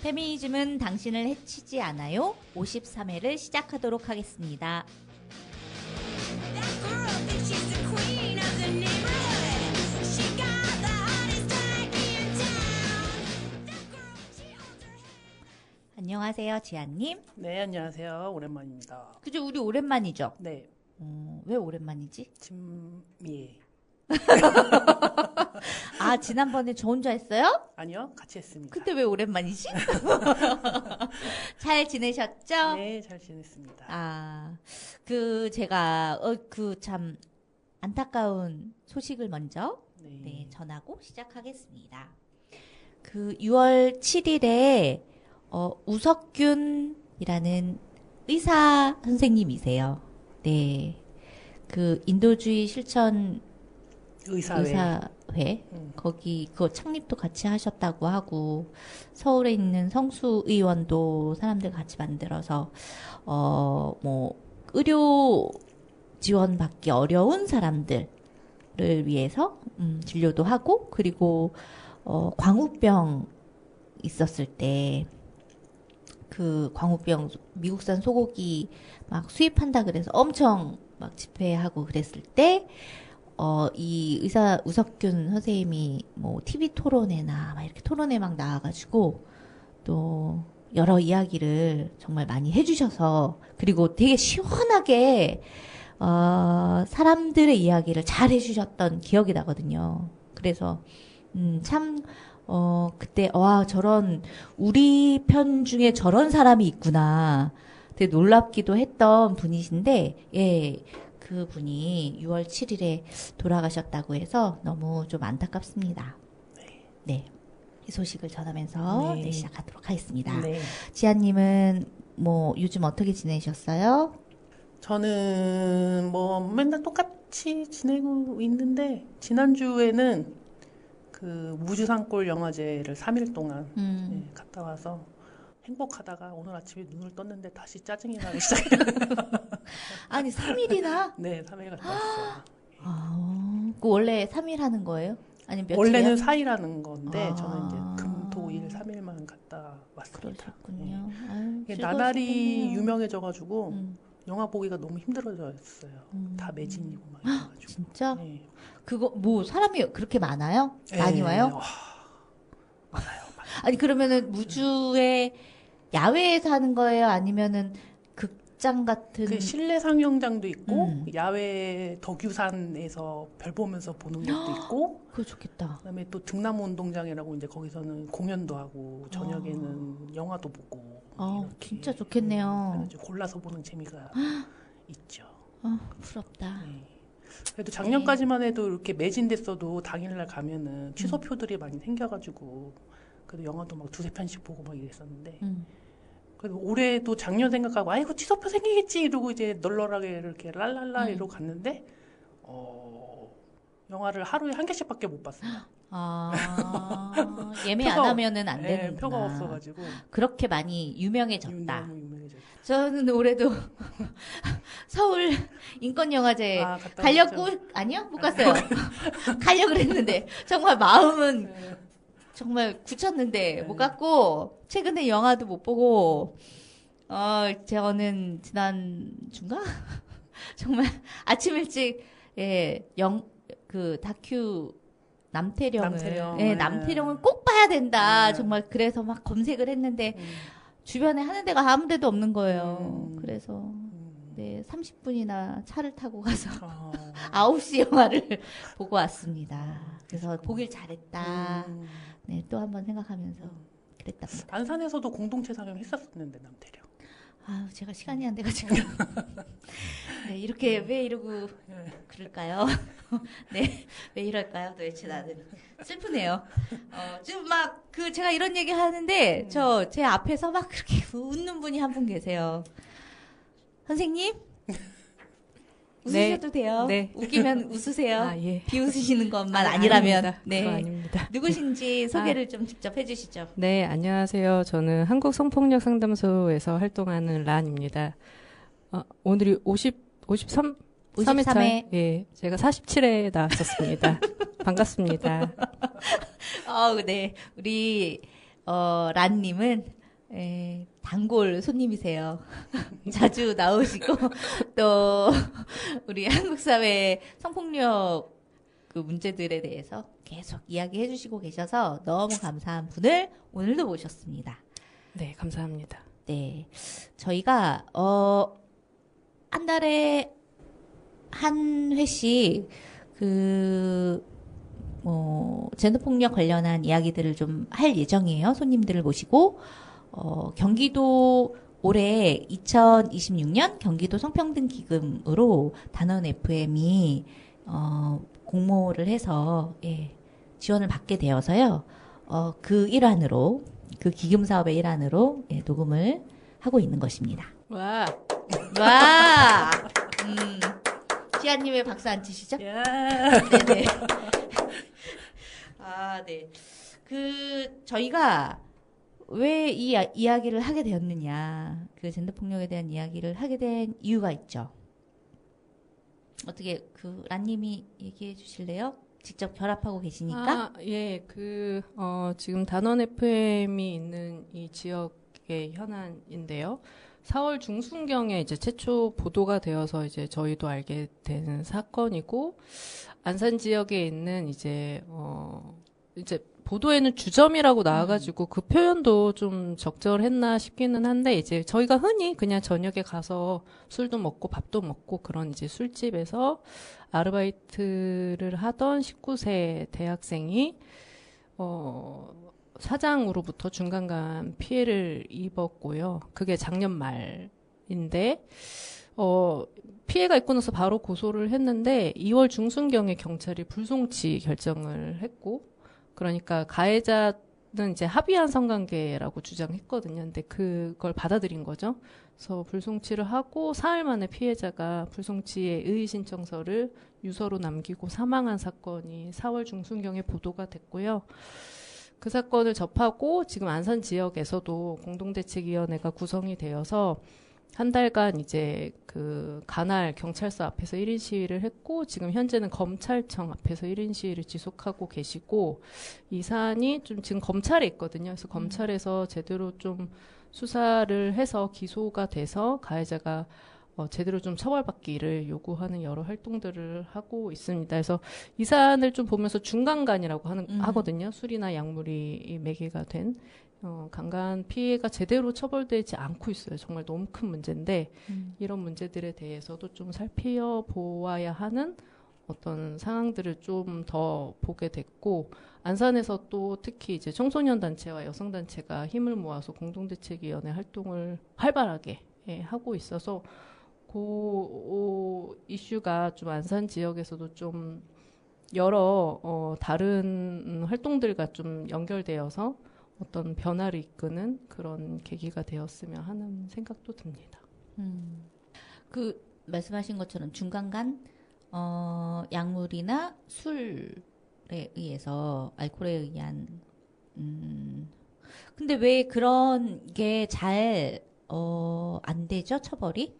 페미니즘은 당신을 해치지 않아요. 53회를 시작하도록 하겠습니다. 안녕하세요, 지아님. 네, 안녕하세요. 오랜만입니다. 그죠? 우리 오랜만이죠? 네. 왜 오랜만이지? 진미애. 아, 지난번에 저 혼자 했어요? 아니요, 같이 했습니다. 근데 왜 오랜만이지? 잘 지내셨죠? 네, 잘 지냈습니다. 아, 제가, 참, 안타까운 소식을 먼저, 네, 전하고 시작하겠습니다. 6월 7일에, 우석균이라는 의사 선생님이세요. 네. 인도주의 실천 의사회. 거기, 그거 창립도 같이 하셨다고 하고, 서울에 있는 성수 의원도 사람들 같이 만들어서, 의료 지원 받기 어려운 사람들을 위해서, 진료도 하고, 그리고, 광우병 있었을 때, 광우병, 미국산 소고기 막 수입한다 그래서 엄청 막 집회하고 그랬을 때, 이 의사 우석균 선생님이 TV 토론회나 막 이렇게 토론회 막 나와가지고 또 여러 이야기를 정말 많이 해주셔서, 그리고 되게 시원하게, 사람들의 이야기를 잘 해주셨던 기억이 나거든요. 그래서, 그때, 우리 편 중에 저런 사람이 있구나. 되게 놀랍기도 했던 분이신데, 예, 그 분이 6월 7일에 돌아가셨다고 해서 너무 좀 안타깝습니다. 네. 이 소식을 전하면서 네, 시작하도록 하겠습니다. 네. 지아님은 요즘 어떻게 지내셨어요? 저는 맨날 똑같이 지내고 있는데, 지난주에는 무주산골 영화제를 3일 동안 갔다 와서 행복하다가 오늘 아침에 눈을 떴는데 다시 짜증이 나기 시작해요. 아니, 3일이나? 네, 3일 갔다 왔어요. 원래 3일 하는 거예요? 아니면 며칠이요? 원래는 4일 하는 건데, 저는 이제 금, 토, 일 3일만 갔다 왔습니다. 그러셨군요. 네. 나날이 유명해져가지고, 영화 보기가 너무 힘들어졌어요. 다 매진이고 막 이래가지고. 진짜? 네. 사람이 그렇게 많아요? 많이 와요? 많아요. 아니, 그러면은 무주에 야외에서 하는 거예요? 아니면은 극장 같은? 실내 상영장도 있고, 야외 덕유산에서 별 보면서 보는 것도 있고, 그거 좋겠다. 그다음에 또 등나무 운동장이라고 이제 거기서는 공연도 하고, 저녁에는 영화도 보고. 진짜 좋겠네요. 골라서 보는 재미가 있죠. 부럽다. 네. 그래도 작년까지만 해도 이렇게 매진됐어도 당일날 가면은 취소표들이 많이 생겨가지고, 그래도 영화도 막 2-3편씩 보고 막 이랬었는데, 그래도 올해도 작년 생각하고, 아이고, 취소표 생기겠지 이러고 이제 널널하게 이렇게 랄랄라 이러고 갔는데, 영화를 하루에 1개씩밖에 못 봤어요. 예매 안 하면은 안 되는구나. 네, 표가 없어가지고. 그렇게 많이 유명해졌다. 너무 유명해졌죠. 저는 올해도 서울 인권영화제 가려고, 아니요? 못 갔어요. 가려고 그랬는데, 정말 마음은 정말 굳혔는데, 못 갔고, 최근에 영화도 못 보고, 저는 지난주인가? 정말 아침 일찍, 다큐, 남태령을 꼭 봐야 된다. 정말 그래서 막 검색을 했는데, 주변에 하는 데가 아무 데도 없는 거예요. 그래서, 30분이나 차를 타고 가서 9시 영화를 보고 왔습니다. 그래서 보길 잘했다. 네, 또 한번 생각하면서 그랬답니다. 안산에서도 공동체 상영 했었었는데, 남태령. 제가 시간이 안 돼가지고. 네, 이렇게 왜 이러고 그럴까요? 네, 왜 이럴까요? 도대체 나는. 슬프네요. 지금 제가 이런 얘기 하는데, 제 앞에서 막 그렇게 웃는 분이 한 분 계세요. 선생님? 웃으셔도 돼요. 네. 웃기면 웃으세요. 예. 비웃으시는 것만 아니라면. 아닙니다. 네. 그거 아닙니다. 누구신지 소개를 좀 직접 해주시죠. 네, 안녕하세요. 저는 한국성폭력 상담소에서 활동하는 란입니다. 오늘이 53회. 예, 제가 47회 나왔었습니다. 반갑습니다. 네. 우리 란님은 단골 손님이세요. 자주 나오시고 또 우리 한국 사회 성폭력 그 문제들에 대해서 계속 이야기해 주시고 계셔서 너무 감사한 분을 오늘도 모셨습니다. 네, 감사합니다. 네. 저희가 한 달에 한 회씩 젠더 폭력 관련한 이야기들을 좀 할 예정이에요. 손님들을 모시고 경기도 올해 2026년 경기도 성평등 기금으로 단원 FM이 공모를 해서 지원을 받게 되어서요. 그 일환으로 그 기금 사업의 일환으로 녹음을 하고 있는 것입니다. 와, 와, 지아님의 박수 안 치시죠? 네네. 아, 네. 저희가 왜 이 이야기를 하게 되었느냐, 그 젠더 폭력에 대한 이야기를 하게 된 이유가 있죠. 어떻게 란님이 얘기해 주실래요? 직접 결합하고 계시니까. 예, 지금 단원 FM이 있는 이 지역의 현안인데요. 4월 중순경에 이제 최초 보도가 되어서 이제 저희도 알게 된 사건이고, 안산 지역에 있는 이제 보도에는 주점이라고 나와가지고 그 표현도 좀 적절했나 싶기는 한데, 이제 저희가 흔히 그냥 저녁에 가서 술도 먹고 밥도 먹고 그런 이제 술집에서 아르바이트를 하던 19세 대학생이 사장으로부터 중간간 피해를 입었고요. 그게 작년 말인데 피해가 있고 나서 바로 고소를 했는데 2월 중순경에 경찰이 불송치 결정을 했고, 그러니까 가해자는 이제 합의한 성관계라고 주장했거든요. 근데 그걸 받아들인 거죠. 그래서 불송치를 하고 4일 만에 피해자가 불송치의 의의 신청서를 유서로 남기고 사망한 사건이 4월 중순경에 보도가 됐고요. 그 사건을 접하고 지금 안산 지역에서도 공동대책위원회가 구성이 되어서 한 달간 이제 관할 경찰서 앞에서 1인 시위를 했고, 지금 현재는 검찰청 앞에서 1인 시위를 지속하고 계시고, 이 사안이 좀 지금 검찰에 있거든요. 그래서 검찰에서 제대로 좀 수사를 해서 기소가 돼서 가해자가 제대로 좀 처벌받기를 요구하는 여러 활동들을 하고 있습니다. 그래서 이 사안을 좀 보면서 중간간이라고 하거든요. 술이나 약물이 매개가 된 강간 피해가 제대로 처벌되지 않고 있어요. 정말 너무 큰 문제인데 이런 문제들에 대해서도 좀 살펴보아야 하는 어떤 상황들을 좀 더 보게 됐고, 안산에서 또 특히 이제 청소년 단체와 여성 단체가 힘을 모아서 공동대책위원회 활동을 활발하게 하고 있어서 그 이슈가 좀 안산 지역에서도 좀 여러 다른 활동들과 좀 연결되어서 어떤 변화를 이끄는 그런 계기가 되었으면 하는 생각도 듭니다. 말씀하신 것처럼 중간간 약물이나 술에 의해서 알코올에 의한 근데 왜 그런 게 잘 안 되죠, 처벌이?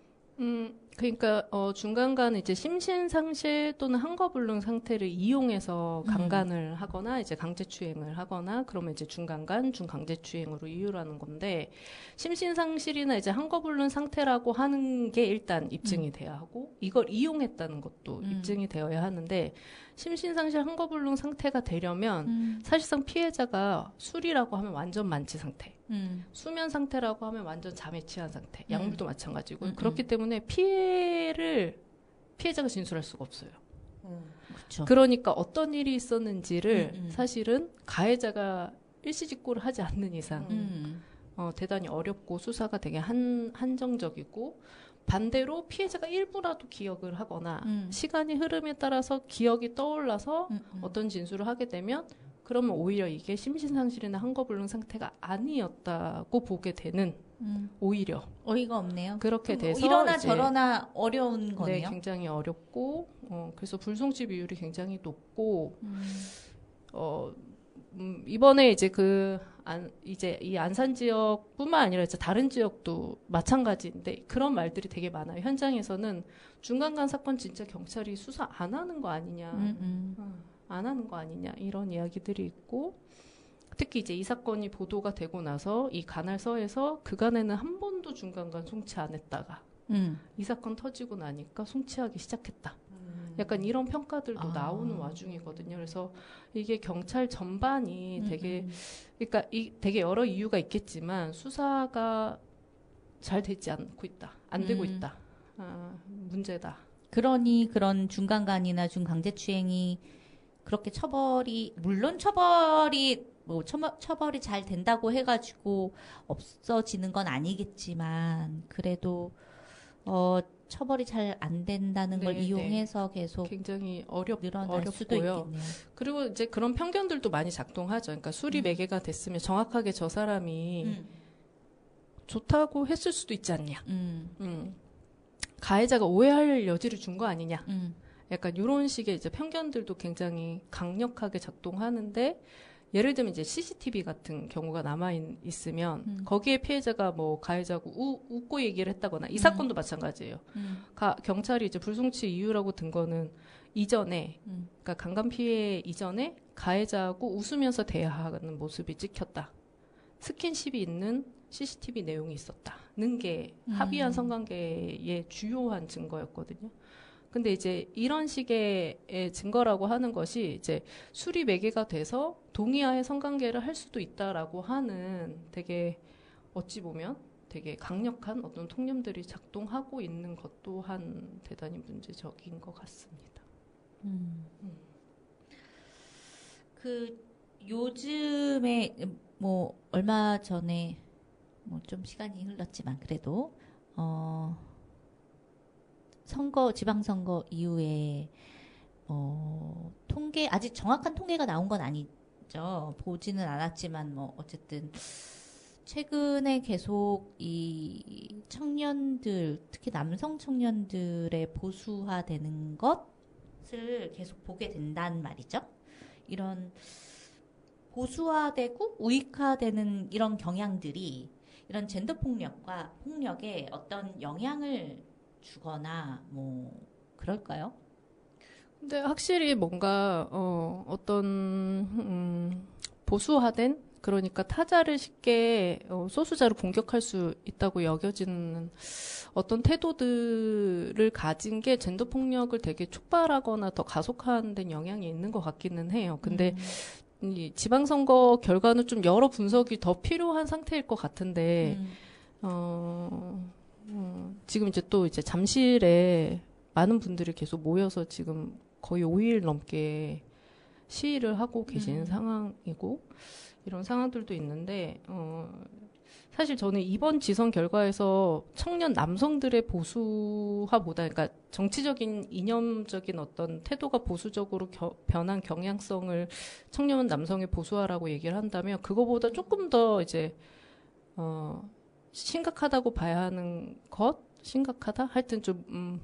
그러니까 중간간 이제 심신상실 또는 한거불능 상태를 이용해서 강간을 하거나 이제 강제추행을 하거나 그러면 이제 중간간, 중강제추행으로 이유를 하는 건데, 심신상실이나 이제 한거불능 상태라고 하는 게 일단 입증이 돼야 하고, 이걸 이용했다는 것도 입증이 되어야 하는데, 심신상실 한거불능 상태가 되려면 사실상 피해자가 술이라고 하면 완전 만취 상태, 수면 상태라고 하면 완전 잠에 취한 상태, 약물도 마찬가지고 그렇기 때문에 피해자가 진술할 수가 없어요. 그쵸. 그러니까 어떤 일이 있었는지를 사실은 가해자가 일시직고를 하지 않는 이상 대단히 어렵고 수사가 되게 한정적이고, 반대로 피해자가 일부라도 기억을 하거나 시간이 흐름에 따라서 기억이 떠올라서 어떤 진술을 하게 되면 그러면 오히려 이게 심신상실이나 한거불능 상태가 아니었다고 보게 되는, 오히려 어이가 없네요. 그렇게 돼서 이러나 저러나 어려운 거네요. 네, 굉장히 어렵고 그래서 불송치 비율이 굉장히 높고 이번에 이제 이제 이 안산 지역뿐만 아니라 이제 다른 지역도 마찬가지인데 그런 말들이 되게 많아요. 현장에서는 중간간 사건 진짜 경찰이 수사 안 하는 거 아니냐, 안 하는 거 아니냐 이런 이야기들이 있고, 특히 이제 이 사건이 보도가 되고 나서 이 관할서에서 그간에는 한 번도 중간간 송치 안 했다가 이 사건 터지고 나니까 송치하기 시작했다. 약간 이런 평가들도 나오는 와중이거든요. 그래서 이게 경찰 전반이 되게, 그러니까 되게 여러 이유가 있겠지만 수사가 잘 되지 않고 있다. 안 되고 있다. 문제다. 그러니 그런 중간간이나 중강제추행이 그렇게 물론 처벌이 잘 된다고 해가지고 없어지는 건 아니겠지만 그래도 처벌이 잘 안 된다는 걸 이용해서 계속 굉장히 늘어날 수도 있겠네요. 그리고 이제 그런 편견들도 많이 작동하죠. 그러니까 술이 매개가 됐으면 정확하게 저 사람이 좋다고 했을 수도 있지 않냐. 가해자가 오해할 여지를 준 거 아니냐. 약간 이런 식의 이제 편견들도 굉장히 강력하게 작동하는데 예를 들면 이제 CCTV 같은 경우가 남아있으면 거기에 피해자가 뭐 가해자고 웃고 얘기를 했다거나 이 사건도 마찬가지예요. 경찰이 이제 불송치 이유라고 든 거는 이전에 그러니까 강간 피해 이전에 가해자하고 웃으면서 대화하는 모습이 찍혔다. 스킨십이 있는 CCTV 내용이 있었다는 게 합의한 성관계의 주요한 증거였거든요. 근데 이제 이런 식의 증거라고 하는 것이 이제 술이 매개가 돼서 동의하에 성관계를 할 수도 있다라고 하는 되게 어찌 보면 되게 강력한 어떤 통념들이 작동하고 있는 것 또한 대단히 문제적인 것 같습니다. 그 요즘에 뭐 얼마 전에 뭐 좀 시간이 흘렀지만 그래도 지방선거 이후에 아직 정확한 통계가 나온 건 아니죠. 보지는 않았지만 뭐 어쨌든 최근에 계속 이 청년들, 특히 남성 청년들의 보수화되는 것을 계속 보게 된단 말이죠. 이런 보수화되고 우익화되는 이런 경향들이 이런 젠더 폭력에 어떤 영향을 주거나 뭐 그럴까요? 근데 확실히 뭔가 어떤 보수화된 그러니까 타자를 쉽게 소수자로 공격할 수 있다고 여겨지는 어떤 태도들을 가진 게 젠더 폭력을 되게 촉발하거나 더 가속화하는 데 영향이 있는 것 같기는 해요. 근데 이 지방선거 결과는 좀 여러 분석이 더 필요한 상태일 것 같은데 지금 이제 또 이제 잠실에 많은 분들이 계속 모여서 지금 거의 5일 넘게 시위를 하고 계시는 상황이고 이런 상황들도 있는데 사실 저는 이번 지선 결과에서 청년 남성들의 보수화보다 그러니까 정치적인 이념적인 어떤 태도가 보수적으로 변한 경향성을 청년 남성의 보수화라고 얘기를 한다면 그거보다 조금 더 이제 심각하다고 봐야 하는 심각하다? 하여튼 좀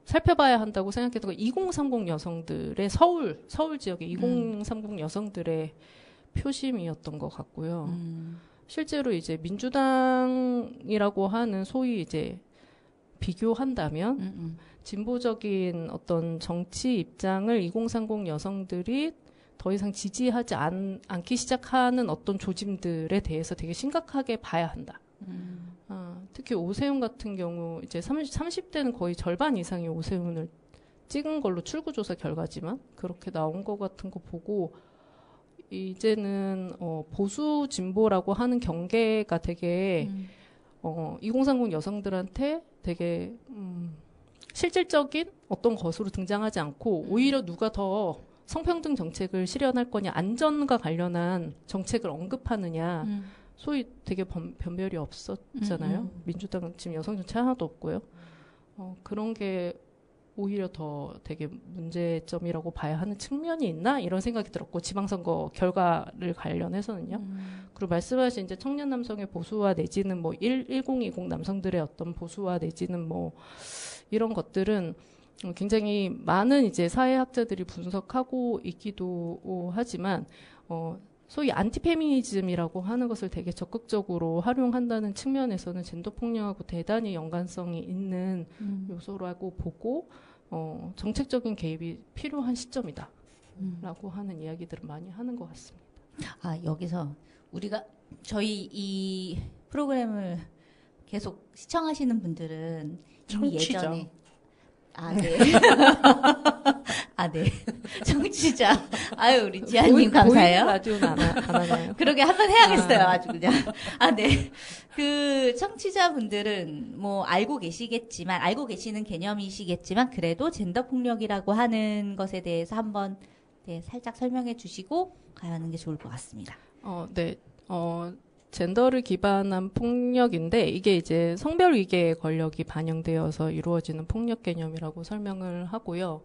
살펴봐야 한다고 생각했던 거 2030 여성들의 서울 지역의 2030 여성들의 표심이었던 것 같고요. 실제로 이제 민주당이라고 하는 소위 이제 비교한다면 진보적인 어떤 정치 입장을 2030 여성들이 더 이상 지지하지 않기 시작하는 어떤 조짐들에 대해서 되게 심각하게 봐야 한다. 특히 오세훈 같은 경우 이제 30대는 거의 절반 이상이 오세훈을 찍은 걸로 출구조사 결과지만 그렇게 나온 것 같은 거 보고 이제는 보수 진보라고 하는 경계가 되게 2030 여성들한테 되게 실질적인 어떤 것으로 등장하지 않고 오히려 누가 더 성평등 정책을 실현할 거냐 안전과 관련한 정책을 언급하느냐 소위 되게 변별이 없었잖아요. 민주당은 지금 여성 정책 하나도 없고요. 그런 게 오히려 더 되게 문제점이라고 봐야 하는 측면이 있나 이런 생각이 들었고 지방선거 결과를 관련해서는요. 그리고 말씀하신 이제 청년 남성의 보수화 내지는 뭐 1020 남성들의 어떤 보수화 내지는 뭐 이런 것들은 굉장히 많은 이제 사회학자들이 분석하고 있기도 하지만 소위 안티페미니즘이라고 하는 것을 되게 적극적으로 활용한다는 측면에서는 젠더 폭력하고 대단히 연관성이 있는 요소라고 보고 정책적인 개입이 필요한 시점이다라고 하는 이야기들을 많이 하는 것 같습니다. 여기서 우리가 저희 이 프로그램을 계속 시청하시는 분들은 이미 청취자. 예전에 네. 네. 청취자. 우리 지아님 감사해요. 라디오는 안 하나요? 그러게 한번 해야겠어요. 아주 그냥. 네. 그 청취자분들은 뭐 알고 계시는 개념이시겠지만 그래도 젠더 폭력이라고 하는 것에 대해서 한번 살짝 설명해 주시고 가는 게 좋을 것 같습니다. 네. 젠더를 기반한 폭력인데 이게 이제 성별 위계의 권력이 반영되어서 이루어지는 폭력 개념이라고 설명을 하고요.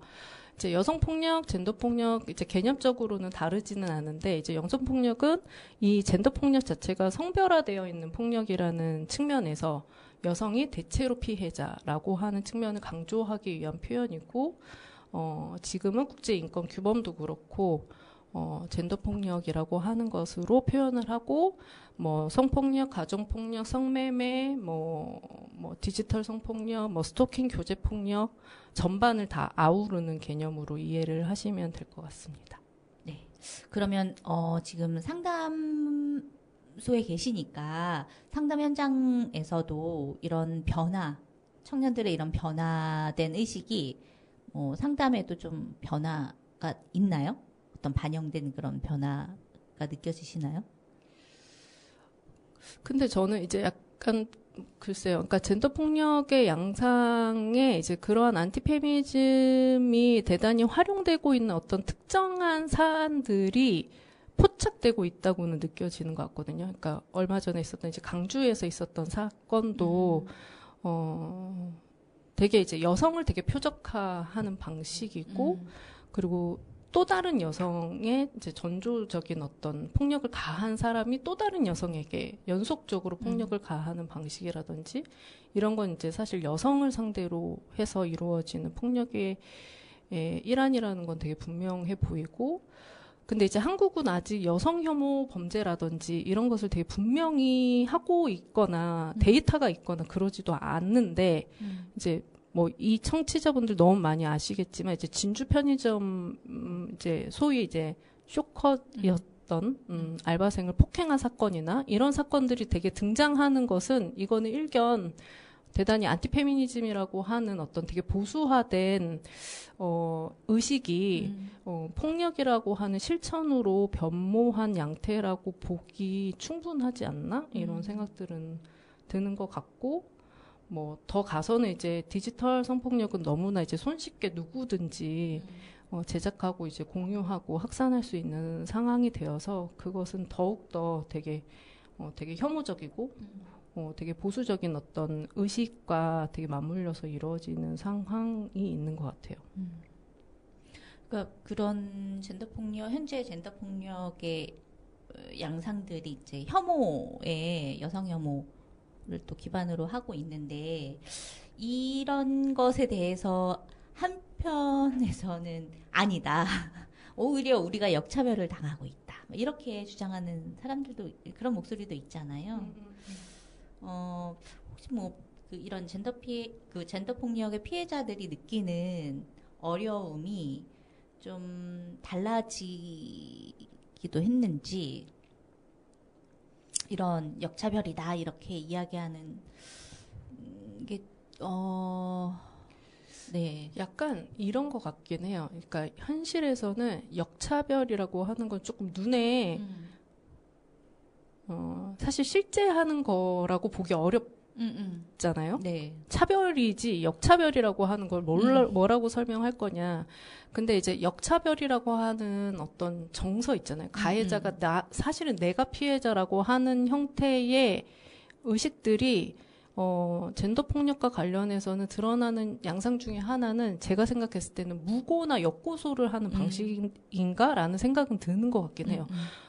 이제 여성 폭력, 젠더 폭력 이제 개념적으로는 다르지는 않은데 이제 여성 폭력은 이 젠더 폭력 자체가 성별화되어 있는 폭력이라는 측면에서 여성이 대체로 피해자라고 하는 측면을 강조하기 위한 표현이고 지금은 국제인권 규범도 그렇고 젠더 폭력이라고 하는 것으로 표현을 하고 뭐 성폭력, 가정폭력, 성매매, 뭐 디지털 성폭력, 뭐 스토킹, 교제 폭력 전반을 다 아우르는 개념으로 이해를 하시면 될 것 같습니다. 네. 그러면 지금 상담소에 계시니까 상담 현장에서도 이런 변화, 청년들의 이런 변화된 의식이 상담에도 좀 변화가 있나요? 어떤 반영된 그런 변화가 느껴지시나요? 근데 저는 이제 약간 글쎄요. 그러니까 젠더 폭력의 양상에 이제 그러한 안티페미니즘이 대단히 활용되고 있는 어떤 특정한 사안들이 포착되고 있다고는 느껴지는 것 같거든요. 그러니까 얼마 전에 있었던 이제 강주에서 있었던 사건도 되게 이제 여성을 되게 표적화하는 방식이고 그리고 또 다른 여성의 이제 전조적인 어떤 폭력을 가한 사람이 또 다른 여성에게 연속적으로 폭력을 가하는 방식이라든지 이런 건 이제 사실 여성을 상대로 해서 이루어지는 폭력의 일환이라는 건 되게 분명해 보이고 근데 이제 한국은 아직 여성 혐오 범죄라든지 이런 것을 되게 분명히 하고 있거나 데이터가 있거나 그러지도 않는데 이제 뭐 이 청취자분들 너무 많이 아시겠지만 이제 진주 편의점 이제 소위 이제 쇼컷이었던 알바생을 폭행한 사건이나 이런 사건들이 되게 등장하는 것은 이거는 일견 대단히 안티페미니즘이라고 하는 어떤 되게 보수화된 의식이 폭력이라고 하는 실천으로 변모한 양태라고 보기 충분하지 않나 이런 생각들은 드는 것 같고. 뭐 더 가서는 이제 디지털 성폭력은 너무나 이제 손쉽게 누구든지 제작하고 이제 공유하고 확산할 수 있는 상황이 되어서 그것은 더욱 더 되게 혐오적이고 되게 보수적인 어떤 의식과 되게 맞물려서 이루어지는 상황이 있는 것 같아요. 그러니까 그런 젠더 폭력, 현재 젠더 폭력의 양상들이 이제 혐오의 여성 혐오 를 또 기반으로 하고 있는데 이런 것에 대해서 한편에서는 아니다. 오히려 우리가 역차별을 당하고 있다. 이렇게 주장하는 사람들도 그런 목소리도 있잖아요. 혹시 뭐 이런 젠더 폭력의 피해자들이 느끼는 어려움이 좀 달라지기도 했는지. 이런 역차별이다 이렇게 이야기하는 게 네. 약간 이런 것 같긴 해요. 그러니까 현실에서는 역차별이라고 하는 건 조금 눈에 사실 실제 하는 거라고 보기 어렵잖아요. 네. 차별이지 역차별이라고 하는 걸 뭐라고 설명할 거냐. 근데 이제 역차별이라고 하는 어떤 정서 있잖아요. 가해자가 사실은 내가 피해자라고 하는 형태의 의식들이 젠더 폭력과 관련해서는 드러나는 양상 중에 하나는 제가 생각했을 때는 무고나 역고소를 하는 방식인가라는 생각은 드는 것 같긴 해요.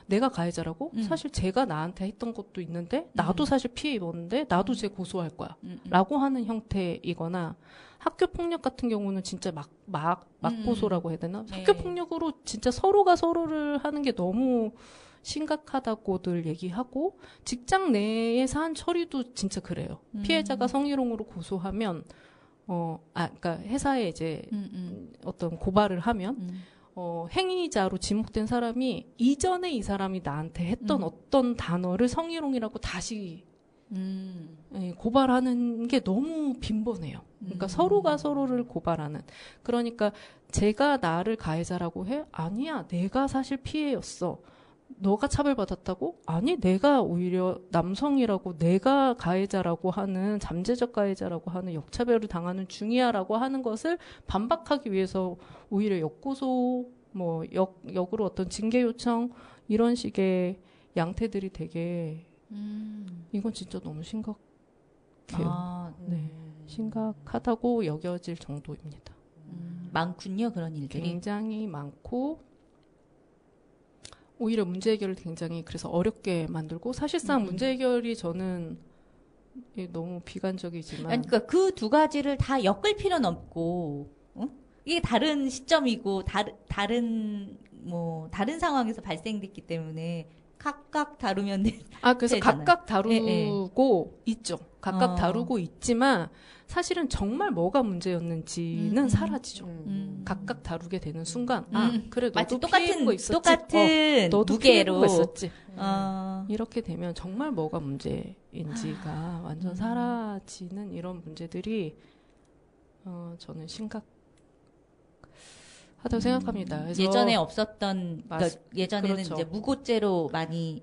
내가 가해자라고? 사실 제가 나한테 했던 것도 있는데 나도 사실 피해 입었는데 나도 쟤 고소할 거야 라고 하는 형태이거나 학교 폭력 같은 경우는 진짜 막 고소라고 해야 되나? 네. 학교 폭력으로 진짜 서로가 서로를 하는 게 너무 심각하다고들 얘기하고 직장 내의 사안 처리도 진짜 그래요. 피해자가 성희롱으로 고소하면 그러니까 회사에 이제 어떤 고발을 하면 행위자로 지목된 사람이 이전에 이 사람이 나한테 했던 어떤 단어를 성희롱이라고 다시 고발하는 게 너무 빈번해요. 그러니까 서로가 서로를 고발하는. 그러니까 제가 나를 가해자라고 해? 아니야, 내가 사실 피해였어. 너가 차별받았다고? 아니, 내가 오히려 남성이라고 내가 가해자라고 하는, 잠재적 가해자라고 하는 역차별을 당하는 중이야라고 하는 것을 반박하기 위해서 오히려 역고소, 역으로 어떤 징계 요청 이런 식의 양태들이 되게 이건 진짜 너무 심각해요. 네, 심각하다고 여겨질 정도입니다. 많군요, 그런 일들이. 굉장히 많고 오히려 문제 해결을 굉장히 그래서 어렵게 만들고 사실상 문제 해결이 저는 너무 비관적이지만 아니, 그러니까 그 두 가지를 다 엮을 필요는 없고 이게 다른 시점이고 다른 상황에서 발생됐기 때문에 각각 다루면 그래서 되잖아요. 각각 다루고 있죠. 각각 다루고 있지만 사실은 정말 뭐가 문제였는지는 사라지죠. 각각 다루게 되는 순간 그래 너도 피해본 거 있었지. 똑같은 너도 무게로 피해본 거 있었지. 이렇게 되면 정말 뭐가 문제인지가 완전 사라지는 이런 문제들이 저는 심각하다고 생각합니다. 그래서 예전에 없었던 그러니까 예전에는 그렇죠. 이제 무고죄로 많이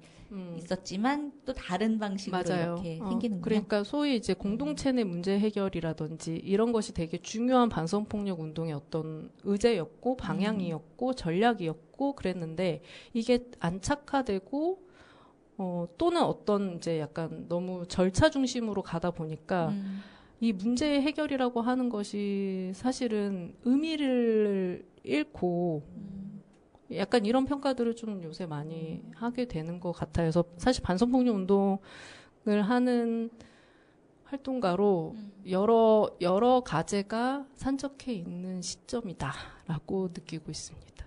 있었지만 또 다른 방식으로 맞아요. 이렇게 생기는 거예요. 그러니까 소위 이제 공동체 내 문제 해결이라든지 이런 것이 되게 중요한 반성폭력 운동의 어떤 의제였고 방향이었고 전략이었고 그랬는데 이게 안착화되고 또는 어떤 이제 약간 너무 절차 중심으로 가다 보니까 이 문제 해결이라고 하는 것이 사실은 의미를 잃고 약간 이런 평가들을 좀 요새 많이 하게 되는 것 같아요. 그래서 사실 반성폭력 운동을 하는 활동가로 여러 가제가 산적해 있는 시점이다라고 느끼고 있습니다.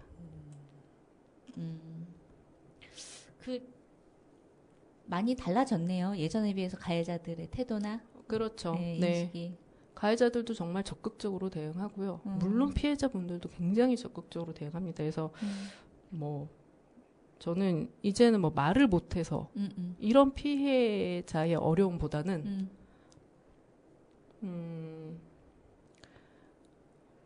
많이 달라졌네요. 예전에 비해서 가해자들의 태도나 그렇죠. 인식이. 가해자들도 정말 적극적으로 대응하고요. 물론 피해자분들도 굉장히 적극적으로 대응합니다. 그래서 저는 이제는 말을 못해서 이런 피해자의 어려움보다는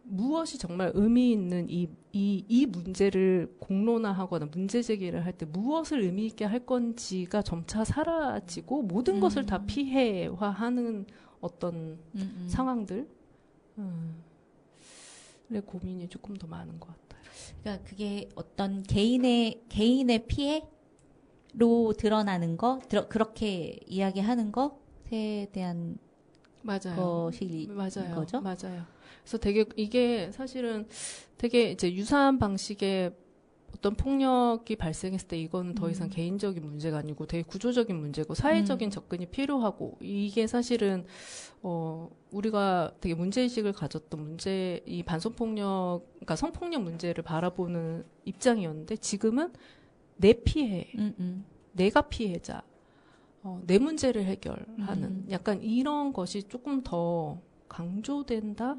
무엇이 정말 의미 있는 이 문제를 공론화하거나 문제 제기를 할 때 무엇을 의미 있게 할 건지가 점차 사라지고 모든 것을 다 피해화하는 어떤 상황들 고민이 조금 더 많은 것 같아요. 그러니까 그게 어떤 개인의 피해로 드러나는 거, 그렇게 이야기하는 것에 대한 것이 거죠? 맞아요. 그래서 되게 이게 사실은 되게 이제 유사한 방식의 어떤 폭력이 발생했을 때 이건 더 이상 개인적인 문제가 아니고 되게 구조적인 문제고 사회적인 접근이 필요하고 이게 사실은 우리가 되게 문제의식을 가졌던 이 반성폭력, 그러니까 성폭력 문제를 바라보는 입장이었는데 지금은 내 피해, 내가 피해자, 내 문제를 해결하는 약간 이런 것이 조금 더 강조된다?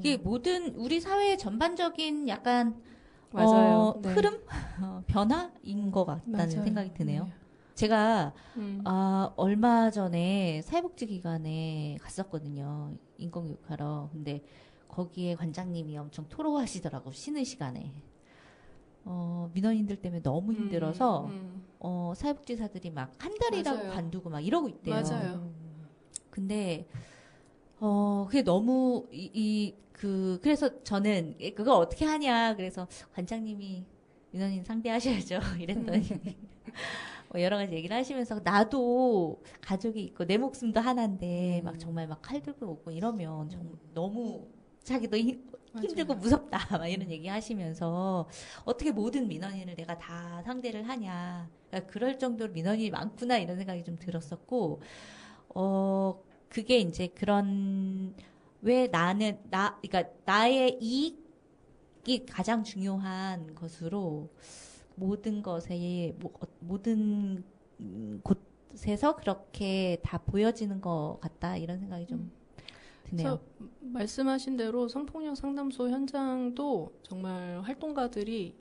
이게 모든 우리 사회의 전반적인 약간 맞아요. 흐름? 변화인 것 같다는 맞아요. 생각이 드네요. 네. 제가 얼마 전에 사회복지기관에 갔었거든요. 인권교육하러. 근데 거기에 관장님이 엄청 토로하시더라고. 쉬는 시간에. 민원인들 때문에 너무 힘들어서 사회복지사들이 막 한 달이라고 맞아요. 관두고 막 이러고 있대요. 맞아요. 근데 그게 너무 그래서 저는 그거 어떻게 하냐. 그래서 관장님이 민원인 상대하셔야죠. 이랬더니 여러 가지 얘기를 하시면서 나도 가족이 있고 내 목숨도 하나인데 막 정말 막 칼 들고 오고 이러면 너무 자기도 힘들고 무섭다. 막 이런 얘기 하시면서 어떻게 모든 민원인을 내가 다 상대를 하냐. 그러니까 그럴 정도로 민원인이 많구나 이런 생각이 좀 들었었고 그게 이제 그런 왜 그러니까 나의 이익이 가장 중요한 것으로 모든 곳에서 그렇게 다 보여지는 것 같다 이런 생각이 좀 드네요. 말씀하신 대로 성폭력 상담소 현장도 정말 활동가들이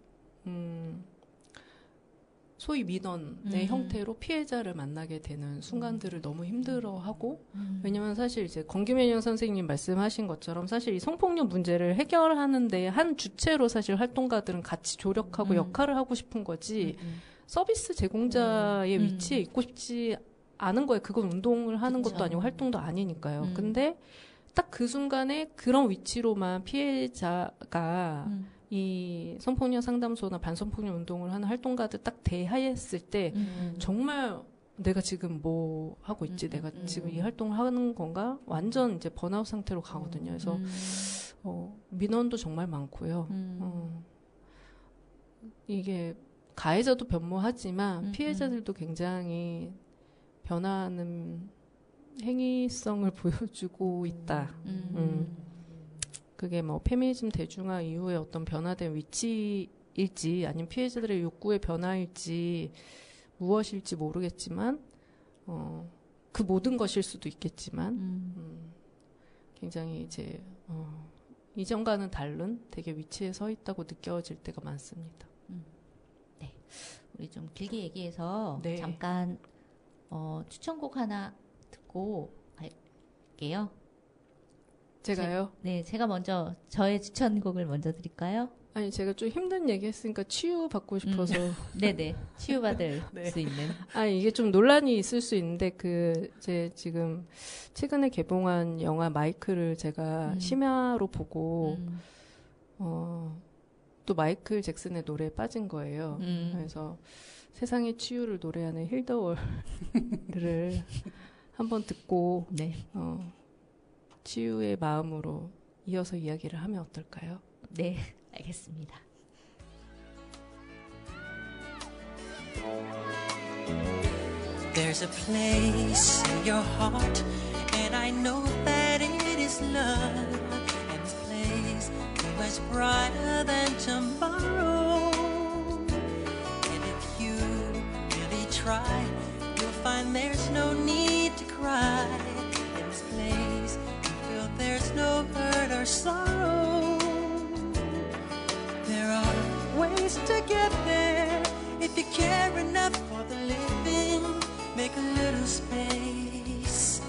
소위 민원의 형태로 피해자를 만나게 되는 순간들을 너무 힘들어하고 왜냐면 사실 이제 권규면 선생님 말씀하신 것처럼 사실 이 성폭력 문제를 해결하는데 한 주체로 사실 활동가들은 같이 조력하고 역할을 하고 싶은 거지 서비스 제공자의 위치에 있고 싶지 않은 거예요. 그건 운동을 하는 그쵸. 것도 아니고 활동도 아니니까요. 근데 딱 그 순간에 그런 위치로만 피해자가 이 성폭력 상담소나 반성폭력 운동을 하는 활동가들 딱 대하였을 때 정말 내가 지금 뭐 하고 있지? 내가 지금 이 활동을 하는 건가? 완전 이제 번아웃 상태로 가거든요. 그래서 민원도 정말 많고요. 이게 가해자도 변모하지만 피해자들도 굉장히 변화하는 행위성을 보여주고 있다. 그게 뭐 페미니즘 대중화 이후에 어떤 변화된 위치일지 아니면 피해자들의 욕구의 변화일지 무엇일지 모르겠지만 그 모든 것일 수도 있겠지만 굉장히 이제 이전과는 다른 되게 위치에 서 있다고 느껴질 때가 많습니다. 네, 우리 좀 길게 얘기해서 네. 잠깐 추천곡 하나 듣고 갈게요. 제가요? 네, 제가 먼저 저의 추천곡을 먼저 드릴까요? 아니 제가 좀 힘든 얘기 했으니까 치유받고 싶어서 네네, 치유받을 네. 수 있는. 아니 이게 좀 논란이 있을 수 있는데 제 지금 최근에 개봉한 영화 마이클을 제가 심야로 보고 또 마이클 잭슨의 노래에 빠진 거예요. 그래서 세상의 치유를 노래하는 힐더월을 한번 듣고 네. 치유의 마음으로 이어서 이야기를 하면 어떨까요? 네, 알겠습니다. There's a place in your heart, and I know that it is love. And this place is much brighter than tomorrow. And if you really try, you'll find there's no need to cry. In this place, you feel there's no hurt or sorrow. There are ways to get there if you care enough for the living. Make a little space,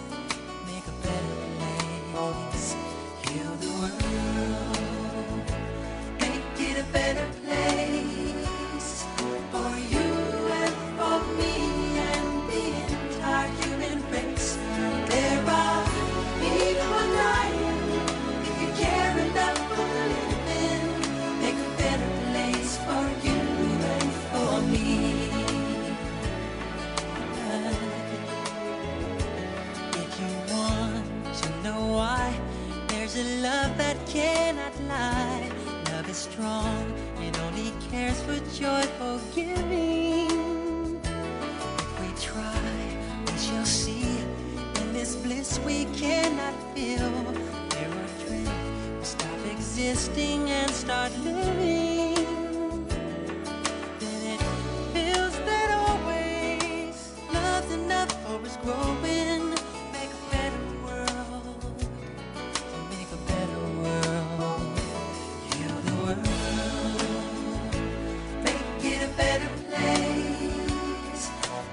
make a better place. Heal the world, make it a better place for you and for me and the entire human race. There are people dying. If you care enough for the living, make a better place for you and for me. If you want to know why, there's a love that cannot lie. Love is strong, it only cares for joyful giving. If we try, we shall see. In this bliss we cannot feel. There are dreams, we stop existing and start living. Then it feels that always love's enough for us growing. Make a better world, make a better world. Heal the world, make it a better place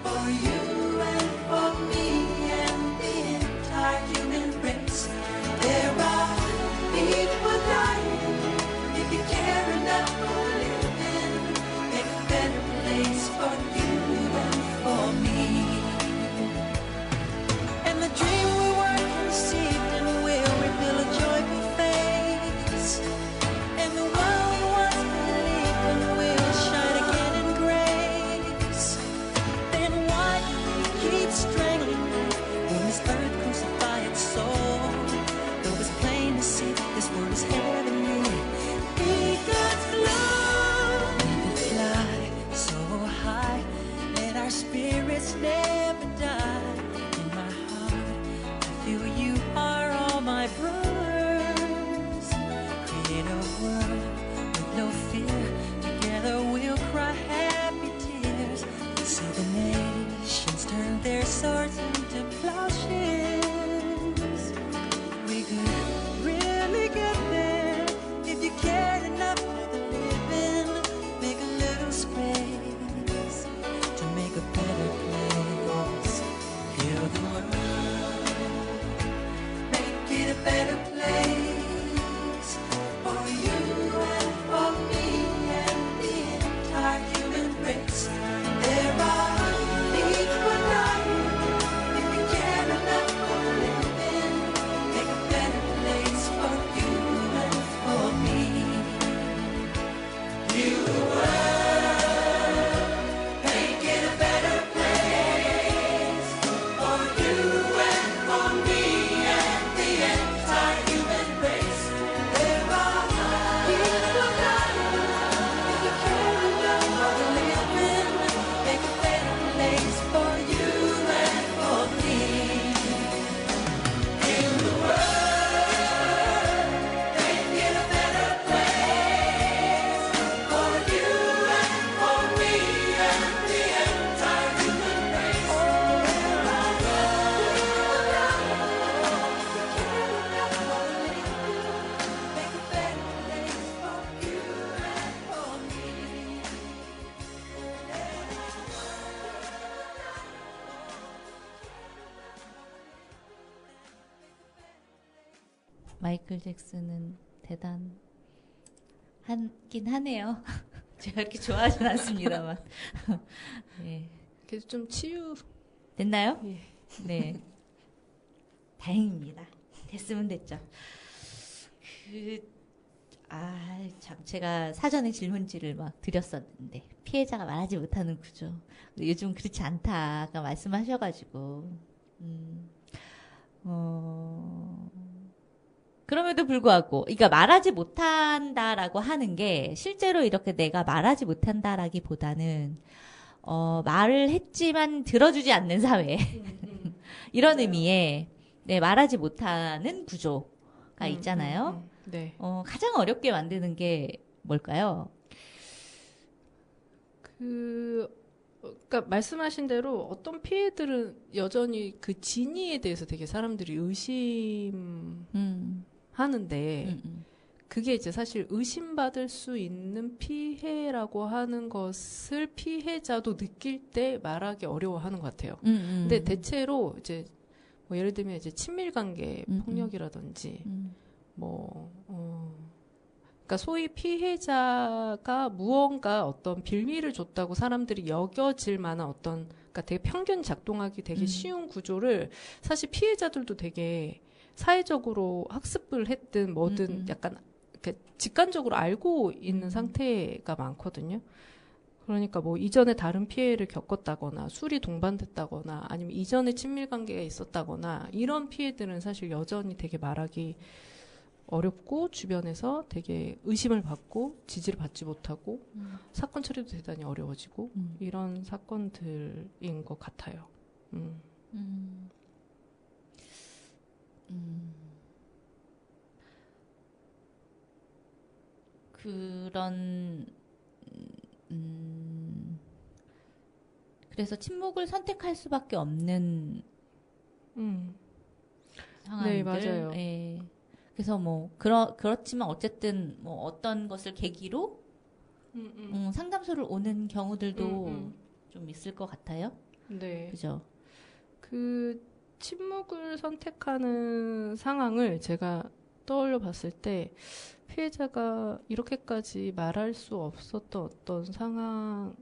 for you and for me and the entire human race. There are people dying. If you care enough 마이클 잭슨은 대단하긴 하네요. 제가 이렇게 좋아하진 않습니다만. 네. 그래서 좀 치유 됐나요? 예. 네. 다행입니다. 됐으면 됐죠. 참, 제가 사전에 질문지를 막 드렸었는데, 피해자가 말하지 못하는 구조. 요즘 그렇지 않다. 아까 말씀하셔가지고, 그럼에도 불구하고, 그러니까 말하지 못한다라고 하는 게, 실제로 이렇게 내가 말하지 못한다라기보다는, 말을 했지만 들어주지 않는 사회. 이런 의미의, 네, 말하지 못하는 구조가 있잖아요. 네. 가장 어렵게 만드는 게 뭘까요? 그러니까 말씀하신 대로 어떤 피해들은 여전히 그 진위에 대해서 되게 사람들이 의심하는데 그게 이제 사실 의심받을 수 있는 피해라고 하는 것을 피해자도 느낄 때 말하기 어려워하는 것 같아요. 근데 대체로 이제 뭐 예를 들면 이제 친밀관계 폭력이라든지 그러니까 소위 피해자가 무언가 어떤 빌미를 줬다고 사람들이 여겨질 만한 어떤, 그러니까 되게 편견 작동하기 되게 쉬운 구조를 사실 피해자들도 되게 사회적으로 학습을 했든 뭐든 약간 이렇게 직관적으로 알고 있는 상태가 많거든요. 그러니까 뭐 이전에 다른 피해를 겪었다거나 술이 동반됐다거나 아니면 이전에 친밀관계가 있었다거나 이런 피해들은 사실 여전히 되게 말하기 어렵고 주변에서 되게 의심을 받고 지지를 받지 못하고 사건 처리도 대단히 어려워지고 이런 사건들인 것 같아요. 그래서 침묵을 선택할 수밖에 없는 상황들. 네, 맞아요. 예. 그래서 뭐 그렇지만 어쨌든 뭐 어떤 것을 계기로 상담소를 오는 경우들도 좀 있을 것 같아요. 네. 그죠? 그 침묵을 선택하는 상황을 제가 떠올려 봤을 때 피해자가 이렇게까지 말할 수 없었던 어떤 상황에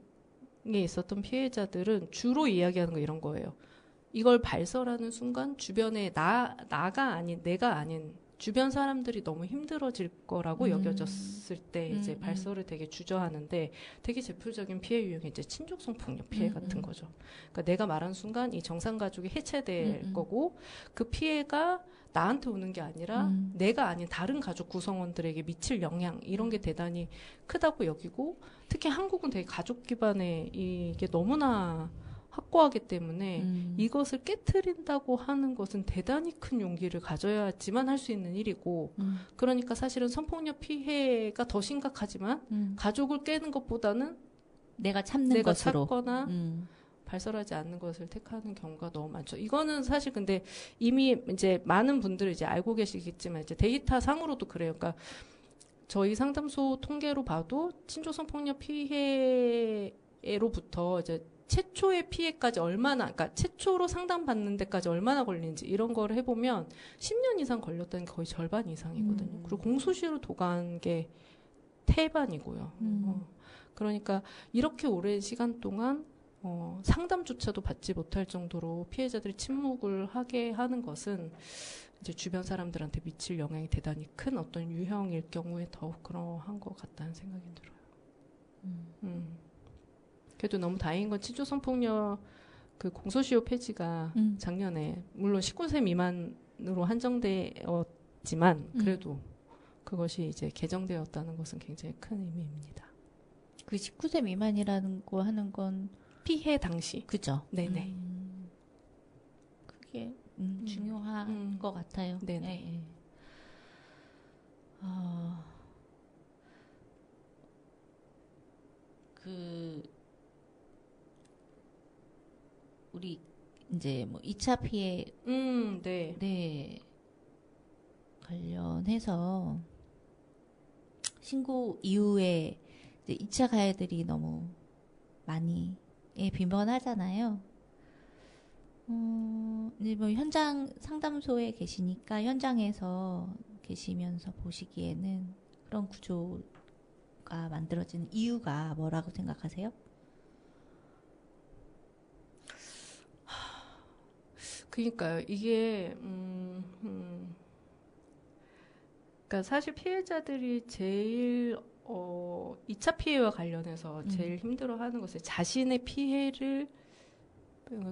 있었던 피해자들은 주로 이야기하는 거 이런 거예요. 이걸 발설하는 순간 주변에 내가 아닌 주변 사람들이 너무 힘들어질 거라고 여겨졌을 때 이제 발설을 되게 주저하는데 되게 대표적인 피해 유형이 이제 친족성 폭력 피해 같은 거죠. 그러니까 내가 말한 순간 이 정상 가족이 해체될 거고 그 피해가 나한테 오는 게 아니라 내가 아닌 다른 가족 구성원들에게 미칠 영향 이런 게 대단히 크다고 여기고 특히 한국은 되게 가족 기반의 이게 너무나 확고하기 때문에 이것을 깨트린다고 하는 것은 대단히 큰 용기를 가져야지만 할 수 있는 일이고 그러니까 사실은 성폭력 피해가 더 심각하지만 가족을 깨는 것보다는 내가 것으로 찾거나 발설하지 않는 것을 택하는 경우가 너무 많죠. 이거는 사실 근데 이미 이제 많은 분들이 이제 알고 계시겠지만 이제 데이터 상으로도 그래요. 그러니까 저희 상담소 통계로 봐도 친족성 폭력 피해로부터 이제 최초의 피해까지 얼마나, 그러니까 최초로 상담받는 데까지 얼마나 걸리는지 이런 거를 해보면 10년 이상 걸렸다는 게 거의 절반 이상이거든요. 그리고 공소시효로 도가는 게 태반이고요. 그러니까 이렇게 오랜 시간 동안 상담조차도 받지 못할 정도로 피해자들이 침묵을 하게 하는 것은 이제 주변 사람들한테 미칠 영향이 대단히 큰 어떤 유형일 경우에 더욱 그러한 것 같다는 생각이 들어요. 그래도 너무 다행인 건 친족성 폭력 그 공소시효 폐지가 작년에 물론 19세 미만으로 한정되었지만 그래도 그것이 이제 개정되었다는 것은 굉장히 큰 의미입니다. 그 19세 미만이라는 거 하는 건 피해 당시. 그죠? 네네. 그게 중요한 것 같아요. 네네. 네. 우리 이제 뭐 2차 피해 네. 네. 관련해서 신고 이후에 이제 2차 가해들이 너무 많이 빈번하잖아요. 이제 뭐 현장 상담소에 계시니까 현장에서 계시면서 보시기에는 그런 구조가 만들어지는 이유가 뭐라고 생각하세요? 그러니까요. 이게 그러니까 사실 피해자들이 제일 2차 피해와 관련해서 제일 힘들어하는 것은 자신의 피해를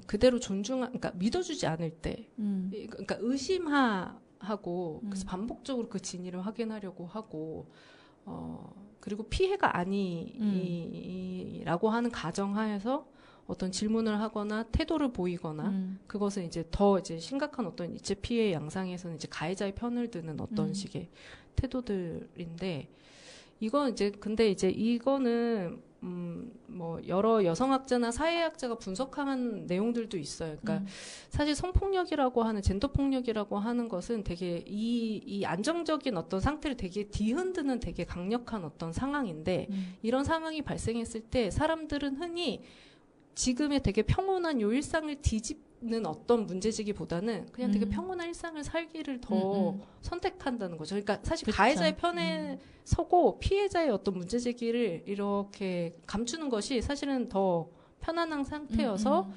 그대로 그러니까 믿어주지 않을 때, 그러니까 의심하고 그래서 반복적으로 그 진위를 확인하려고 하고, 그리고 피해가 아니라고 하는 가정하에서 어떤 질문을 하거나 태도를 보이거나 그것은 이제 더 이제 심각한 어떤 이체 피해 양상에서는 이제 가해자의 편을 드는 어떤 식의 태도들인데 이건 이제 근데 이제 이거는 뭐 여러 여성학자나 사회학자가 분석한 내용들도 있어요. 그러니까 사실 성폭력이라고 하는 젠더 폭력이라고 하는 것은 되게 이 안정적인 어떤 상태를 되게 뒤흔드는 되게 강력한 어떤 상황인데 이런 상황이 발생했을 때 사람들은 흔히 지금의 되게 평온한 요 일상을 뒤집는 어떤 문제지기보다는 그냥 되게 평온한 일상을 살기를 더 선택한다는 거죠. 그러니까 사실 그쵸. 가해자의 편에 서고 피해자의 어떤 문제제기를 이렇게 감추는 것이 사실은 더 편안한 상태여서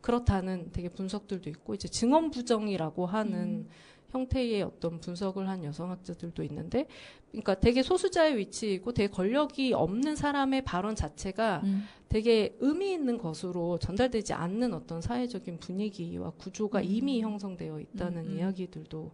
그렇다는 되게 분석들도 있고 이제 증언 부정이라고 하는 형태의 어떤 분석을 한 여성학자들도 있는데 그러니까 되게 소수자의 위치이고 되게 권력이 없는 사람의 발언 자체가 되게 의미 있는 것으로 전달되지 않는 어떤 사회적인 분위기와 구조가 이미 형성되어 있다는 이야기들도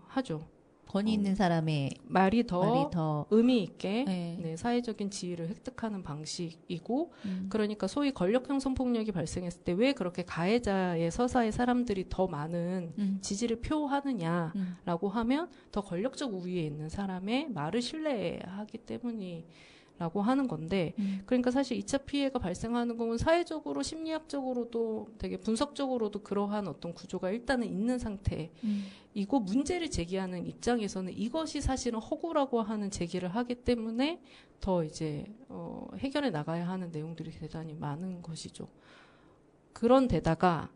하죠. 권위 있는 사람의 말이 더 의미 있게 네. 네, 사회적인 지위를 획득하는 방식이고 그러니까 소위 권력형 성폭력이 발생했을 때 왜 그렇게 가해자의 서사의 사람들이 더 많은 지지를 표하느냐라고 하면 더 권력적 우위에 있는 사람의 말을 신뢰하기 때문이라고 하는 건데 그러니까 사실 2차 피해가 발생하는 건 사회적으로 심리학적으로도 되게 분석적으로도 그러한 어떤 구조가 일단은 있는 상태이고 문제를 제기하는 입장에서는 이것이 사실은 허구라고 하는 제기를 하기 때문에 더 이제 해결해 나가야 하는 내용들이 대단히 많은 것이죠. 그런 데다가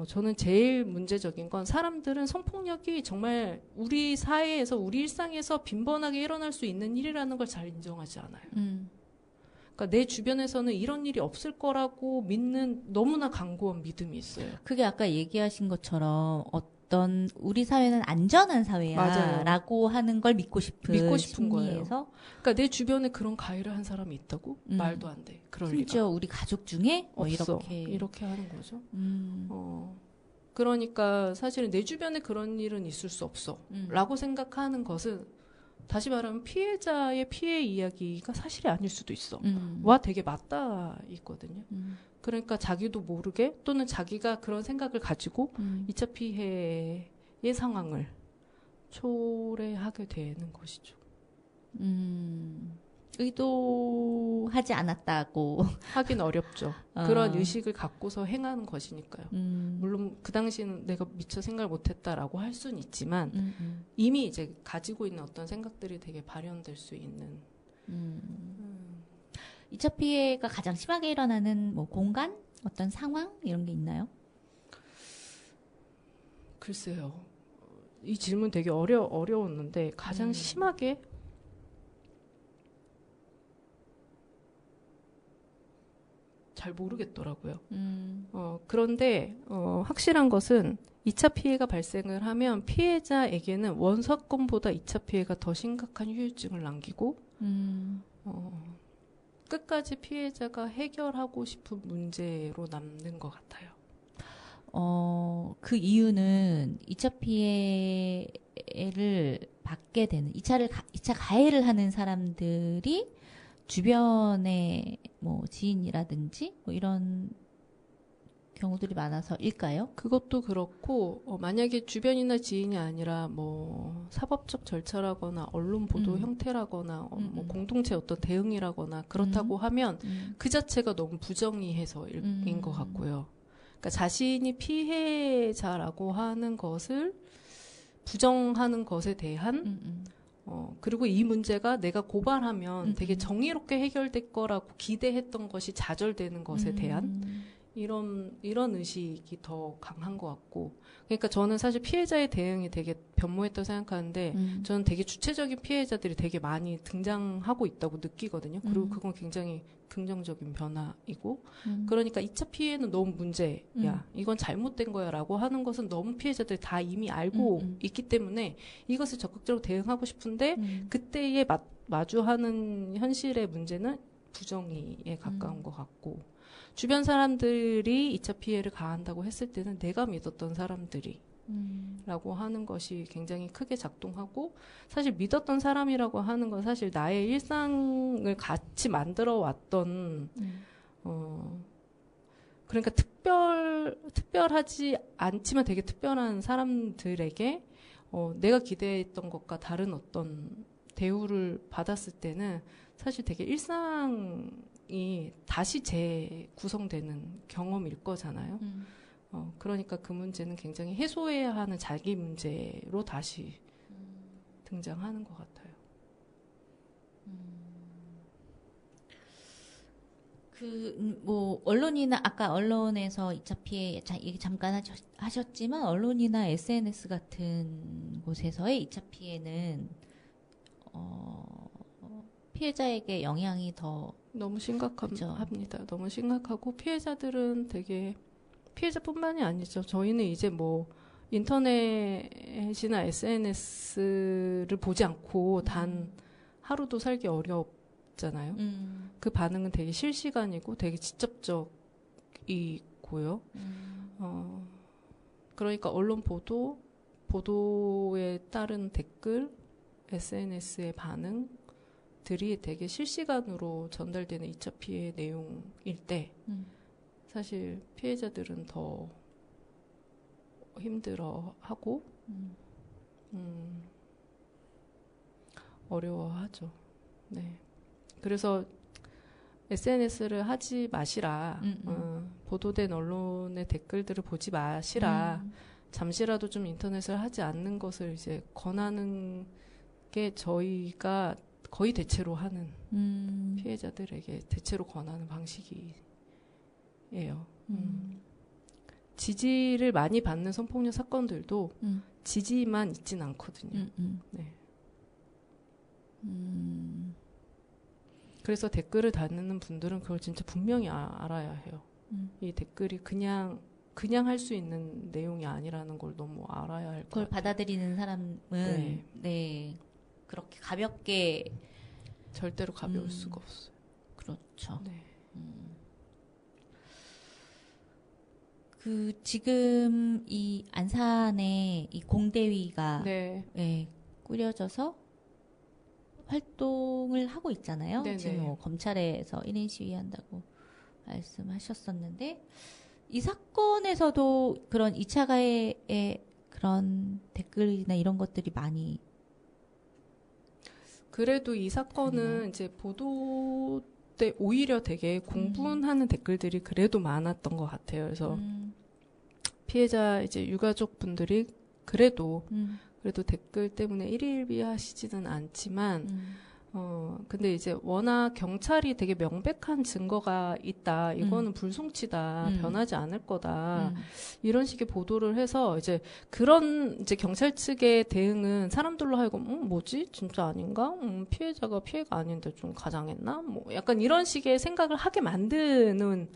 저는 제일 문제적인 건 사람들은 성폭력이 정말 우리 사회에서 우리 일상에서 빈번하게 일어날 수 있는 일이라는 걸 잘 인정하지 않아요. 그러니까 내 주변에서는 이런 일이 없을 거라고 믿는 너무나 강고한 믿음이 있어요. 그게 아까 얘기하신 것처럼 어떤 우리 사회는 안전한 사회야라고 하는 걸 믿고 싶은 거예요. 심리에서 그러니까 내 주변에 그런 가해를 한 사람이 있다고? 말도 안 돼. 그럴 심지어 리가. 우리 가족 중에 없어. 이렇게 하는 거죠. 그러니까 사실은 내 주변에 그런 일은 있을 수 없어. 라고 생각하는 것은 다시 말하면 피해자의 피해 이야기가 사실이 아닐 수도 있어. 와 되게 맞닿아 있거든요. 그러니까 자기도 모르게 또는 자기가 그런 생각을 가지고 2차 피해의 상황을 초래하게 되는 것이죠. 의도하지 않았다고 하긴 어렵죠. 그런 의식을 갖고서 행하는 것이니까요. 물론 그 당시는 내가 미처 생각을 못했다라고 할 수는 있지만 이미 이제 가지고 있는 어떤 생각들이 되게 발현될 수 있는 2차 피해가 가장 심하게 일어나는 뭐 공간? 어떤 상황? 이런 게 있나요? 글쎄요. 이 질문 되게 어려웠는데 가장 심하게 잘 모르겠더라고요. 그런데 확실한 것은 2차 피해가 발생을 하면 피해자에게는 원사건보다 2차 피해가 더 심각한 후유증을 남기고 끝까지 피해자가 해결하고 싶은 문제로 남는 것 같아요. 그 이유는 2차 피해를 받게 되는 2차 가해를 하는 사람들이 주변에 뭐 지인이라든지 뭐 이런 경우들이 많아서일까요? 그것도 그렇고 만약에 주변이나 지인이 아니라 뭐 사법적 절차라거나 언론 보도 형태라거나 뭐 공동체 어떤 대응이라거나 그렇다고 하면 그 자체가 너무 부정의해서인 것 같고요. 그러니까 자신이 피해자라고 하는 것을 부정하는 것에 대한 그리고 이 문제가 내가 고발하면 되게 정의롭게 해결될 거라고 기대했던 것이 좌절되는 것에 대한 이런 의식이 더 강한 것 같고, 그러니까 저는 사실 피해자의 대응이 되게 변모했다고 생각하는데, 저는 되게 주체적인 피해자들이 되게 많이 등장하고 있다고 느끼거든요. 그리고 그건 굉장히 긍정적인 변화이고, 그러니까 2차 피해는 너무 문제야, 이건 잘못된 거야라고 하는 것은 너무 피해자들이 다 이미 알고 있기 때문에 이것을 적극적으로 대응하고 싶은데, 그때에 마주하는 현실의 문제는 부정의에 가까운 것 같고, 주변 사람들이 2차 피해를 가한다고 했을 때는 내가 믿었던 사람들이 라고 하는 것이 굉장히 크게 작동하고, 사실 믿었던 사람이라고 하는 건 사실 나의 일상을 같이 만들어 왔던 그러니까 특별하지 않지만 되게 특별한 사람들에게 내가 기대했던 것과 다른 어떤 대우를 받았을 때는 사실 되게 일상이 다시 재구성되는 경험일 거잖아요. 그러니까 그 문제는 굉장히 해소해야 하는 자기 문제로 다시 등장하는 것 같아요. 언론이나, 아까 언론에서 2차 피해 얘기 잠깐 하셨지만, 언론이나 SNS 같은 곳에서의 2차 피해는, 피해자에게 영향이 더. 너무 심각합니다. 너무 심각하고, 피해자들은 되게, 피해자뿐만이 아니죠. 저희는 이제 뭐, 인터넷이나 SNS를 보지 않고 단 하루도 살기 어렵잖아요. 그 반응은 되게 실시간이고 되게 직접적이고요. 그러니까 언론 보도에 따른 댓글, SNS의 반응들이 되게 실시간으로 전달되는 2차 피해 내용일 때 사실 피해자들은 더 힘들어하고 어려워하죠. 네. 그래서 SNS를 하지 마시라. 보도된 언론의 댓글들을 보지 마시라. 잠시라도 좀 인터넷을 하지 않는 것을 이제 권하는 게 저희가 거의 대체로 하는 피해자들에게 대체로 권하는 방식이에요. 지지를 많이 받는 성폭력 사건들도 지지만 있진 않거든요. 네. 그래서 댓글을 다는 분들은 그걸 진짜 분명히 알아야 해요. 이 댓글이 그냥 할 수 있는 내용이 아니라는 걸 너무 알아야 할 것 같아요. 그걸 받아들이는 사람은 네, 그렇게 가볍게 절대로 가벼울 수가 없어요. 그렇죠. 네. 지금 이 안산에 이 공대위가 꾸려져서 활동을 하고 있잖아요. 네네. 지금 뭐 검찰에서 1인 시위한다고 말씀하셨었는데, 이 사건에서도 그런 2차 가해의 그런 댓글이나 이런 것들이 많이. 그래도 이 사건은 이제 보도 때 오히려 되게 공분하는 댓글들이 그래도 많았던 것 같아요. 그래서 피해자 이제 유가족 분들이 그래도 댓글 때문에 일일비하시지는 않지만, 근데 이제 워낙 경찰이 되게 명백한 증거가 있다. 이거는 불송치다. 변하지 않을 거다. 이런 식의 보도를 해서 이제 그런 이제 경찰 측의 대응은 사람들로 하여금 뭐지? 진짜 아닌가? 피해자가 피해가 아닌데 좀 가장했나? 뭐 약간 이런 식의 생각을 하게 만드는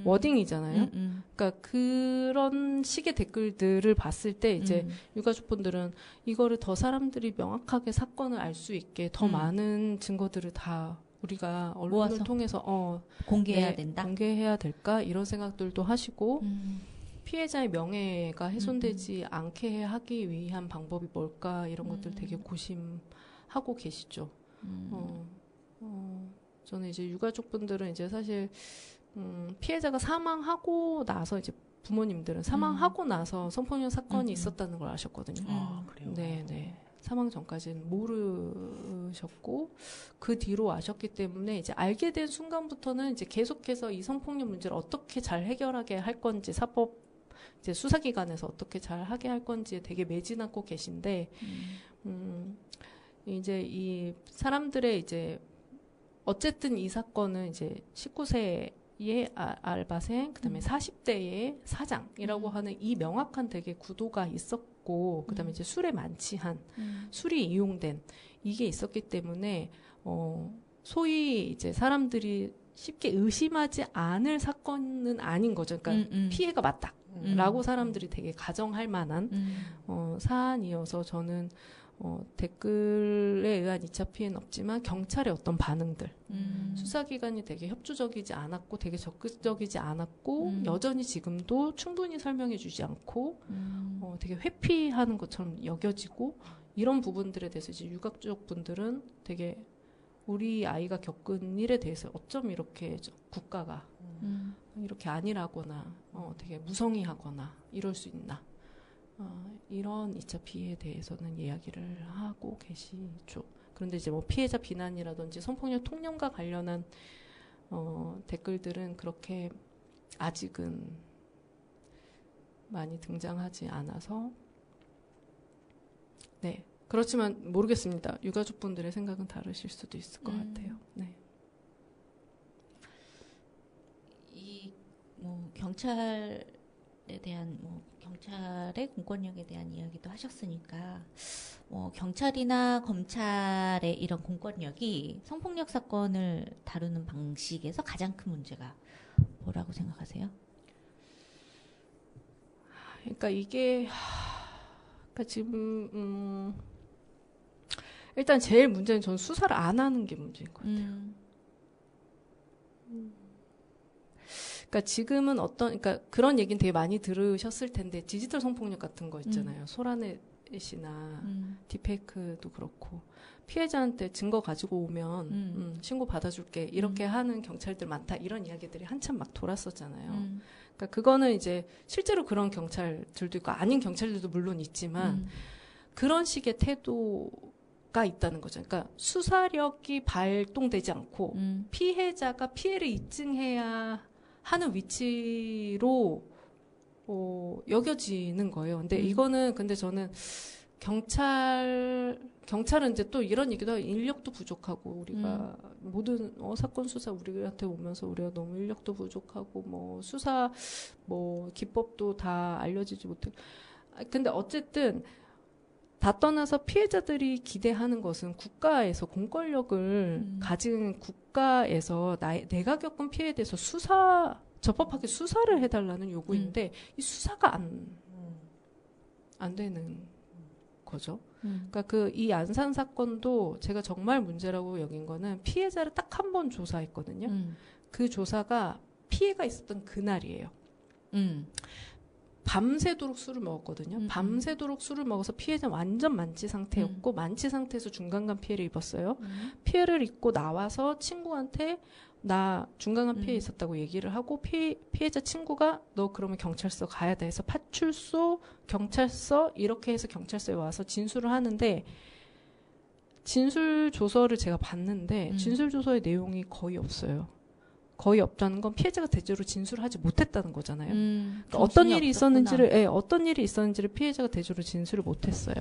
워딩이잖아요. 그러니까 그런 식의 댓글들을 봤을 때 이제 유가족분들은 이거를 더 사람들이 명확하게 사건을 알 수 있게 더 많은 증거들을 다 우리가 언론을 모아서 통해서 공개해야 된다. 공개해야 될까 이런 생각들도 하시고 피해자의 명예가 훼손되지 않게 하기 위한 방법이 뭘까 이런 것들 되게 고심하고 계시죠. 저는 이제 유가족분들은 이제 사실 피해자가 사망하고 나서 이제 부모님들은 사망하고 나서 성폭력 사건이 있었다는 걸 아셨거든요. 아, 그래요? 네. 사망 전까지는 모르셨고 그 뒤로 아셨기 때문에 이제 알게 된 순간부터는 이제 계속해서 이 성폭력 문제를 어떻게 잘 해결하게 할 건지 사법 이제 수사기관에서 어떻게 잘 하게 할 건지에 되게 매진하고 계신데 이제 이 사람들의 이제 어쨌든 이 사건은 이제 19세 알바생, 그다음에 40대의 사장이라고 하는 이 명확한 되게 구도가 있었고, 그다음에 이제 술에 만취한, 술이 이용된 이게 있었기 때문에 소위 이제 사람들이 쉽게 의심하지 않을 사건은 아닌 거죠. 그러니까 피해가 맞다라고 사람들이 되게 가정할 만한 사안이어서 저는 댓글에 의한 2차 피해는 없지만 경찰의 어떤 반응들, 수사기관이 되게 협조적이지 않았고 되게 적극적이지 않았고 여전히 지금도 충분히 설명해주지 않고 되게 회피하는 것처럼 여겨지고 이런 부분들에 대해서 이제 유가족 분들은 되게 우리 아이가 겪은 일에 대해서 어쩜 이렇게 국가가 이렇게 안일하거나 되게 무성의하거나 이럴 수 있나. 이런 2차 피해에 대해서는 이야기를 하고 계시죠. 그런데 이제 뭐 피해자 비난이라든지 성폭력 통념과 관련한 댓글들은 그렇게 아직은 많이 등장하지 않아서 네. 그렇지만 모르겠습니다. 유가족분들의 생각은 다르실 수도 있을 것 같아요. 네. 이 뭐 경찰에 대한 경찰의 공권력에 대한 이야기도 하셨으니까 경찰이나 검찰의 이런 공권력이 성폭력 사건을 다루는 방식에서 가장 큰 문제가 뭐라고 생각하세요? 그러니까 이게 그러니까 지금 일단 제일 문제는 저는 수사를 안 하는 게 문제인 것 같아요. 그러니까 지금은 그러니까 그런 얘기는 되게 많이 들으셨을 텐데 디지털 성폭력 같은 거 있잖아요. 소라넷이나 딥페이크도 그렇고 피해자한테 증거 가지고 오면 신고 받아줄게 이렇게 하는 경찰들 많다 이런 이야기들이 한참 막 돌았었잖아요. 그러니까 그거는 이제 실제로 그런 경찰들도 있고 아닌 경찰들도 물론 있지만 그런 식의 태도가 있다는 거죠. 그러니까 수사력이 발동되지 않고 피해자가 피해를 입증해야 하는 위치로 여겨지는 거예요. 근데 이거는 근데 저는 경찰은 이제 또 이런 얘기도 하고 인력도 부족하고 우리가 모든 사건 수사 우리한테 오면서 우리가 너무 인력도 부족하고 뭐 수사 뭐 기법도 다 알려지지 못해. 근데 어쨌든 다 떠나서 피해자들이 기대하는 것은 국가에서 공권력을 가진 국가에서 내가 겪은 피해에 대해서 적법하게 수사를 해달라는 요구인데 이 수사가 안 되는 거죠. 그러니까 이 안산 사건도 제가 정말 문제라고 여긴 거는 피해자를 딱 한 번 조사했거든요. 그 조사가 피해가 있었던 그날이에요. 밤새도록 술을 먹었거든요. 밤새도록 술을 먹어서 피해자 완전 만취 상태였고 만취 상태에서 중간간 피해를 입었어요. 피해를 입고 나와서 친구한테 나 중간간 피해 있었다고 얘기를 하고 피해자 친구가 너 그러면 경찰서 가야 돼 해서 파출소, 경찰서 이렇게 해서 경찰서에 와서 진술을 하는데 진술 조서를 제가 봤는데 진술 조서의 내용이 거의 없어요. 거의 없다는 건 피해자가 대체로 진술하지 못했다는 거잖아요. 그러니까 어떤 일이 있었는지를 피해자가 대체로 진술을 못했어요.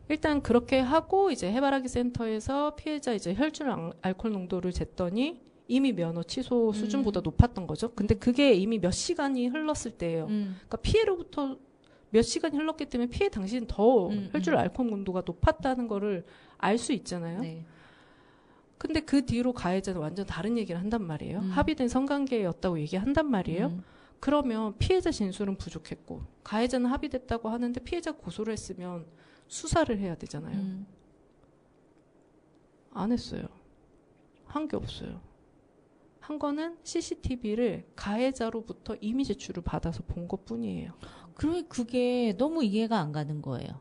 일단 그렇게 하고 이제 해바라기 센터에서 피해자 이제 혈중 알코올 농도를 쟀더니 이미 면허 취소 수준보다 높았던 거죠. 근데 그게 이미 몇 시간이 흘렀을 때예요. 그러니까 피해로부터 몇 시간이 흘렀기 때문에 피해 당시는 더 혈중 알코올 농도가 높았다는 거를 알 수 있잖아요. 네. 근데 그 뒤로 가해자는 완전 다른 얘기를 한단 말이에요. 합의된 성관계였다고 얘기한단 말이에요. 그러면 피해자 진술은 부족했고 가해자는 합의됐다고 하는데 피해자가 고소를 했으면 수사를 해야 되잖아요. 안 했어요. 한 게 없어요. 한 거는 CCTV를 가해자로부터 이미 제출을 받아서 본 것뿐이에요. 그게 너무 이해가 안 가는 거예요.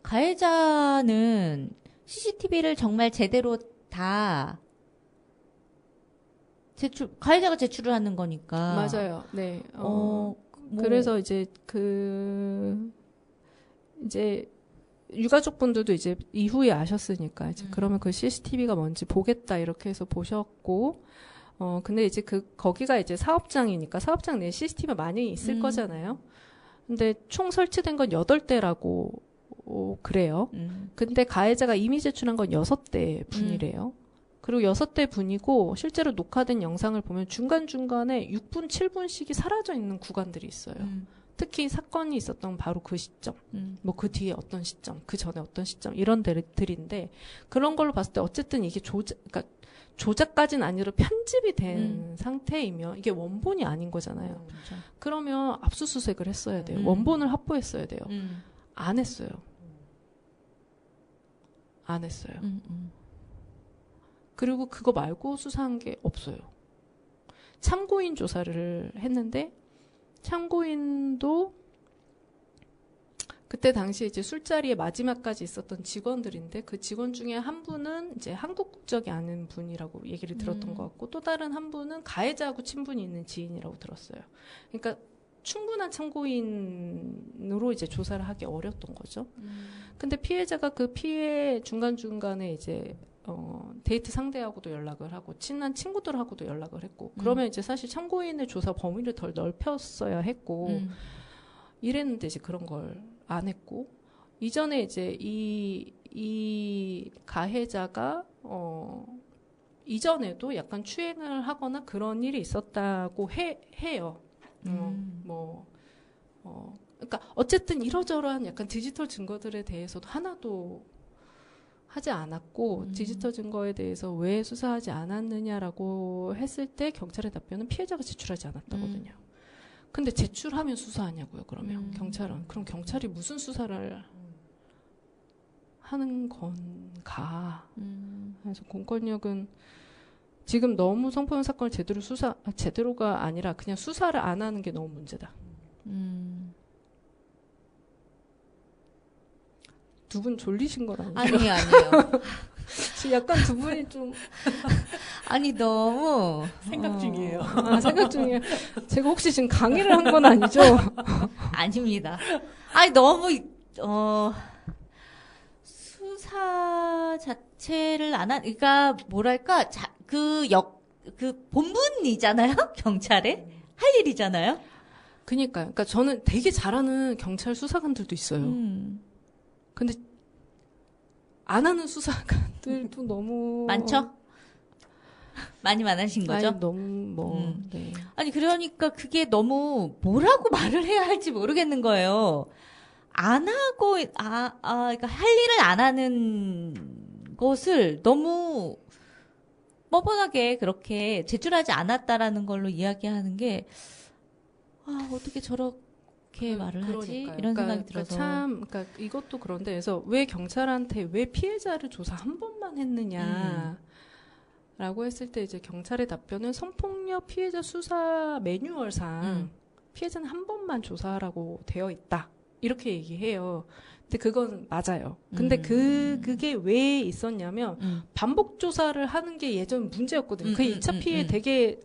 가해자는 CCTV를 정말 제대로 다 가해자가 제출을 하는 거니까. 맞아요. 네. 그래서 이제 이제 유가족분들도 이제 이후에 아셨으니까 이제 그러면 그 CCTV가 뭔지 보겠다 이렇게 해서 보셨고, 근데 이제 거기가 이제 사업장이니까 사업장 내에 CCTV가 많이 있을 거잖아요. 근데 총 설치된 건 8대라고 그래요. 근데 가해자가 이미 제출한 건 6대 분이래요. 그리고 6대 분이고 실제로 녹화된 영상을 보면 중간중간에 6분, 7분씩이 사라져 있는 구간들이 있어요. 특히 사건이 있었던 바로 그 시점, 뭐 그 뒤에 어떤 시점, 그 전에 어떤 시점 이런 데들인데 그런 걸로 봤을 때 어쨌든 이게 그러니까 조작까지는 아니라 편집이 된 상태이면 이게 원본이 아닌 거잖아요. 그렇죠. 그러면 압수수색을 했어야 돼요. 원본을 확보했어야 돼요. 안 했어요. 안 했어요. 그리고 그거 말고 수사한 게 없어요. 참고인 조사를 했는데 참고인도 그때 당시에 이제 술자리에 마지막까지 있었던 직원들인데 그 직원 중에 한 분은 이제 한국 국적이 아닌 분이라고 얘기를 들었던 것 같고 또 다른 한 분은 가해자하고 친분이 있는 지인이라고 들었어요. 그러니까 충분한 참고인으로 이제 조사를 하기 어려웠던 거죠. 근데 피해자가 그 피해 중간중간에 이제 데이트 상대하고도 연락을 하고 친한 친구들하고도 연락을 했고 그러면 이제 사실 참고인의 조사 범위를 덜 넓혔어야 했고 이랬는데 이제 그런 걸 안 했고 이전에 이제 이 가해자가 이전에도 약간 추행을 하거나 그런 일이 있었다고 해요. 그러니까 어쨌든 이러저러한 약간 디지털 증거들에 대해서도 하나도 하지 않았고 디지털 증거에 대해서 왜 수사하지 않았느냐라고 했을 때 경찰의 답변은 피해자가 제출하지 않았다거든요. 근데 제출하면 수사하냐고요. 그러면 경찰은 그럼 경찰이 무슨 수사를 하는 건가? 그래서 공권력은 지금 너무 성폭력 사건을 제대로가 아니라 그냥 수사를 안 하는 게 너무 문제다. 두 분 졸리신 건 아니죠? 아니에요. 지금 약간 두 분이 좀 아니 너무 생각 중이에요. 생각 중이에요. 제가 혹시 지금 강의를 한 건 아니죠? 아닙니다. 아니 너무 수사 자체를 안 한, 그러니까 뭐랄까 그 본분이잖아요. 경찰에 할 일이잖아요. 그러니까 저는 되게 잘하는 경찰 수사관들도 있어요. 근데 안 하는 수사관들도 너무 많죠? 많이 많으신 거죠? 아니, 너무 네. 아니 그러니까 그게 너무 뭐라고 말을 해야 할지 모르겠는 거예요. 안 하고 그러니까 할 일을 안 하는 것을 너무 뻔뻔하게 그렇게 제출하지 않았다라는 걸로 이야기하는 게 어떻게 저렇게 말을 하지? 이런 생각이 들어서 그러니까 이것도 그런데 그래서 왜 경찰한테 왜 피해자를 조사 한 번만 했느냐? 라고 했을 때 이제 경찰의 답변은 성폭력 피해자 수사 매뉴얼상 피해자는 한 번만 조사하라고 되어 있다. 이렇게 얘기해요. 근데 그건 맞아요. 근데 그게 왜 있었냐면 반복 조사를 하는 게 예전 문제였거든요. 그 2차 피해 되게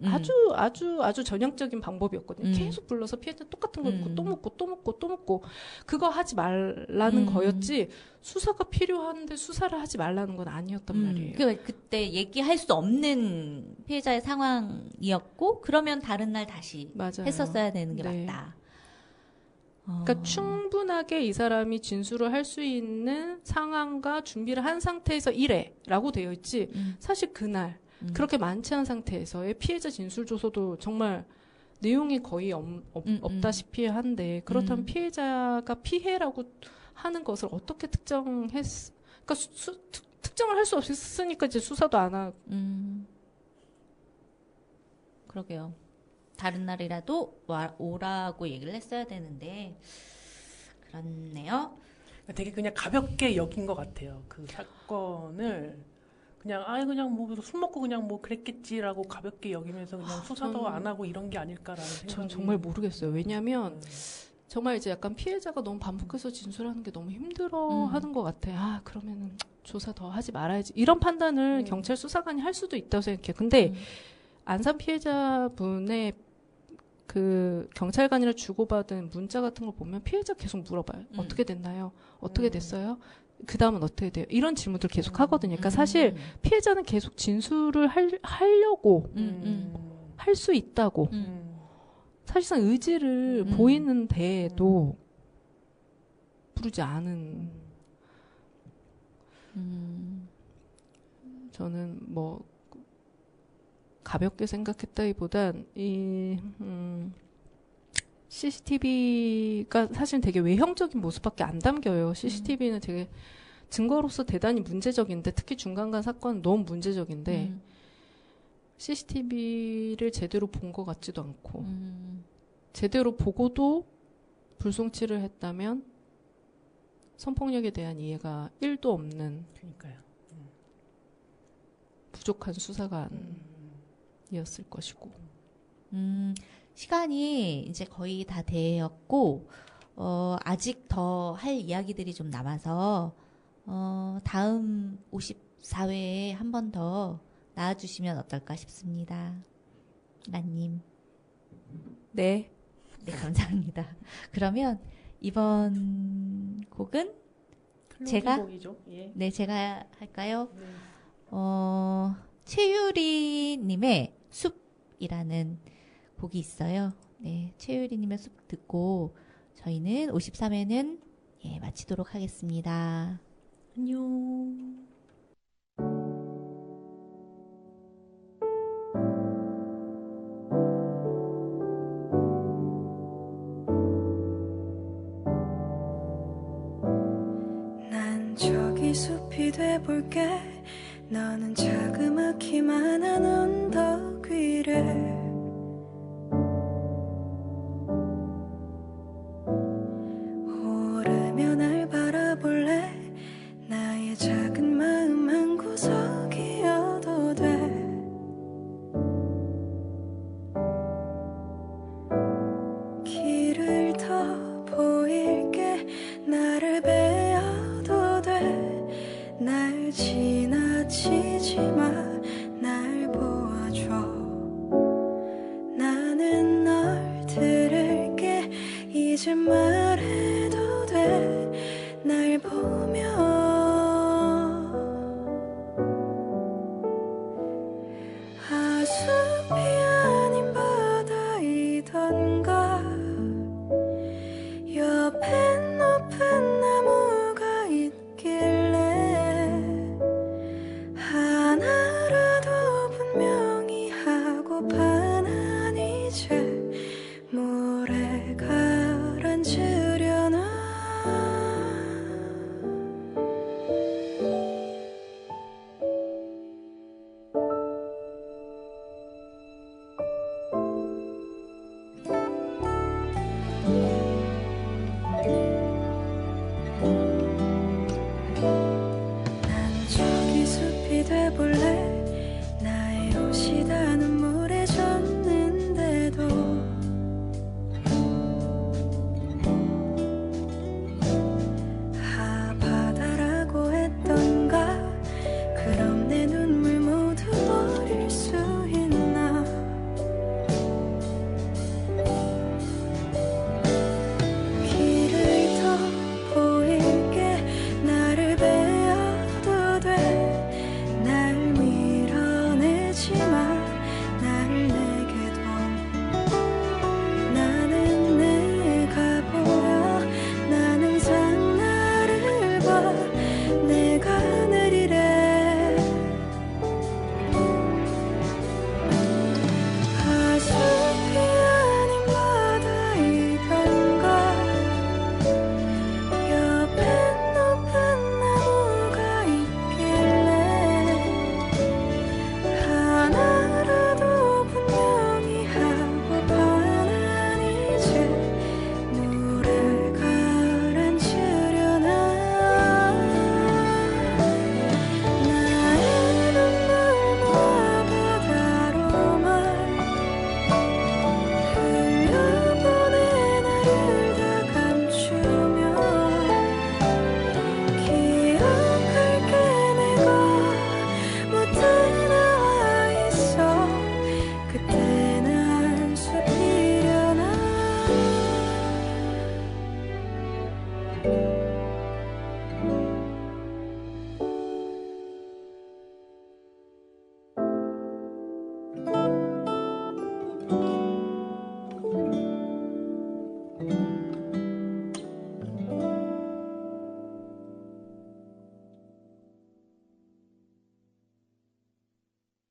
아주 전형적인 방법이었거든요. 계속 불러서 피해자 똑같은 걸 묻고 또 묻고 또 묻고 또 묻고 그거 하지 말라는 거였지 수사가 필요한데 수사를 하지 말라는 건 아니었단 말이에요. 그때 얘기할 수 없는 피해자의 상황이었고 그러면 다른 날 다시 맞아요. 했었어야 되는 게 네. 맞다. 그러니까 충분하게 이 사람이 진술을 할 수 있는 상황과 준비를 한 상태에서 이래라고 되어 있지 사실 그날 그렇게 많지 않은 상태에서의 피해자 진술 조서도 정말 내용이 거의 없다시피 한데 그렇다면 피해자가 피해라고 하는 것을 어떻게 특정을 할 수 없으니까 이제 수사도 안 하고 그러게요. 다른 날이라도 오라고 얘기를 했어야 되는데 그렇네요. 되게 그냥 가볍게 여긴 것 같아요. 그 사건을 그냥 뭐 술 먹고 그냥 뭐 그랬겠지라고 가볍게 여기면서 그냥 수사도 안 하고 이런 게 아닐까라는 생각이. 전 정말 모르겠어요. 왜냐하면 정말 이제 약간 피해자가 너무 반복해서 진술하는 게 너무 힘들어하는 것 같아. 그러면은 조사 더 하지 말아야지. 이런 판단을 경찰 수사관이 할 수도 있다고 생각해요. 근데 안산 피해자분의 그 경찰관이랑 주고받은 문자 같은 걸 보면 피해자 계속 물어봐요. 어떻게 됐나요? 어떻게 됐어요? 그 다음은 어떻게 돼요? 이런 질문들 계속 하거든요. 그러니까 사실 피해자는 계속 진술을 하려고 할 수 있다고 사실상 의지를 보이는데도 부르지 않은 저는 뭐 가볍게 생각했다기보단 CCTV가 사실 되게 외형적인 모습밖에 안 담겨요. CCTV는 되게 증거로서 대단히 문제적인데, 특히 중간간 사건은 너무 문제적인데 CCTV를 제대로 본 것 같지도 않고 제대로 보고도 불송치를 했다면 성폭력에 대한 이해가 1도 없는, 그러니까요. 부족한 수사관이었을 것이고. 시간이 이제 거의 다 되었고, 아직 더 할 이야기들이 좀 남아서, 다음 54회에 한 번 더 나와주시면 어떨까 싶습니다. 라님. 네. 네, 감사합니다. 그러면 이번 곡은 제가? 곡이죠. 예. 네, 제가 할까요? 네. 최유리님의 숲이라는 곡이 있어요. 네, 최유리님의 숲 듣고 저희는 53회는 마치도록 하겠습니다. 안녕. 난 저기 숲이 돼볼게. 너는 자그마키만한 언덕 위를 오르며 날 바라볼래. 나의 작은 마음 한 구석이어도 돼. 길을 더 보일게. 나를 베어도 돼. 날 지나치지 마. 날 보아줘. 나는 널 들을게. 이제 말해도 돼. 날 보며 숲이 아닌 바다이던가. 옆엔 높은 나무가 있길래 하나라도 분명히 하고파. 난 이제 물에 가라앉으려나. 난 저기 숲이 돼볼래. 나의 옷이 다 눈물에 젖는데도 바다라고 했던가. 그럼 내 눈물 모두 버릴 수 있나. 길을 더 보일게. 나를 베어도 돼. 날 밀어내지 마. 날 내게 둬. 나는 내가 보여. 난 항상 나를 봐. 내가 느리래. 숲이 아닌 바다이던가. 옆엔 높은 나무가 있길래 하나라도 분명히 하고파. 난 이제 물에 가라앉으려나. 나의 눈물 모아 바다로만 흘려보내. 나를 다 감추며 기억할게. 내가 못해 나와 있어. 그때 난 숲이려나.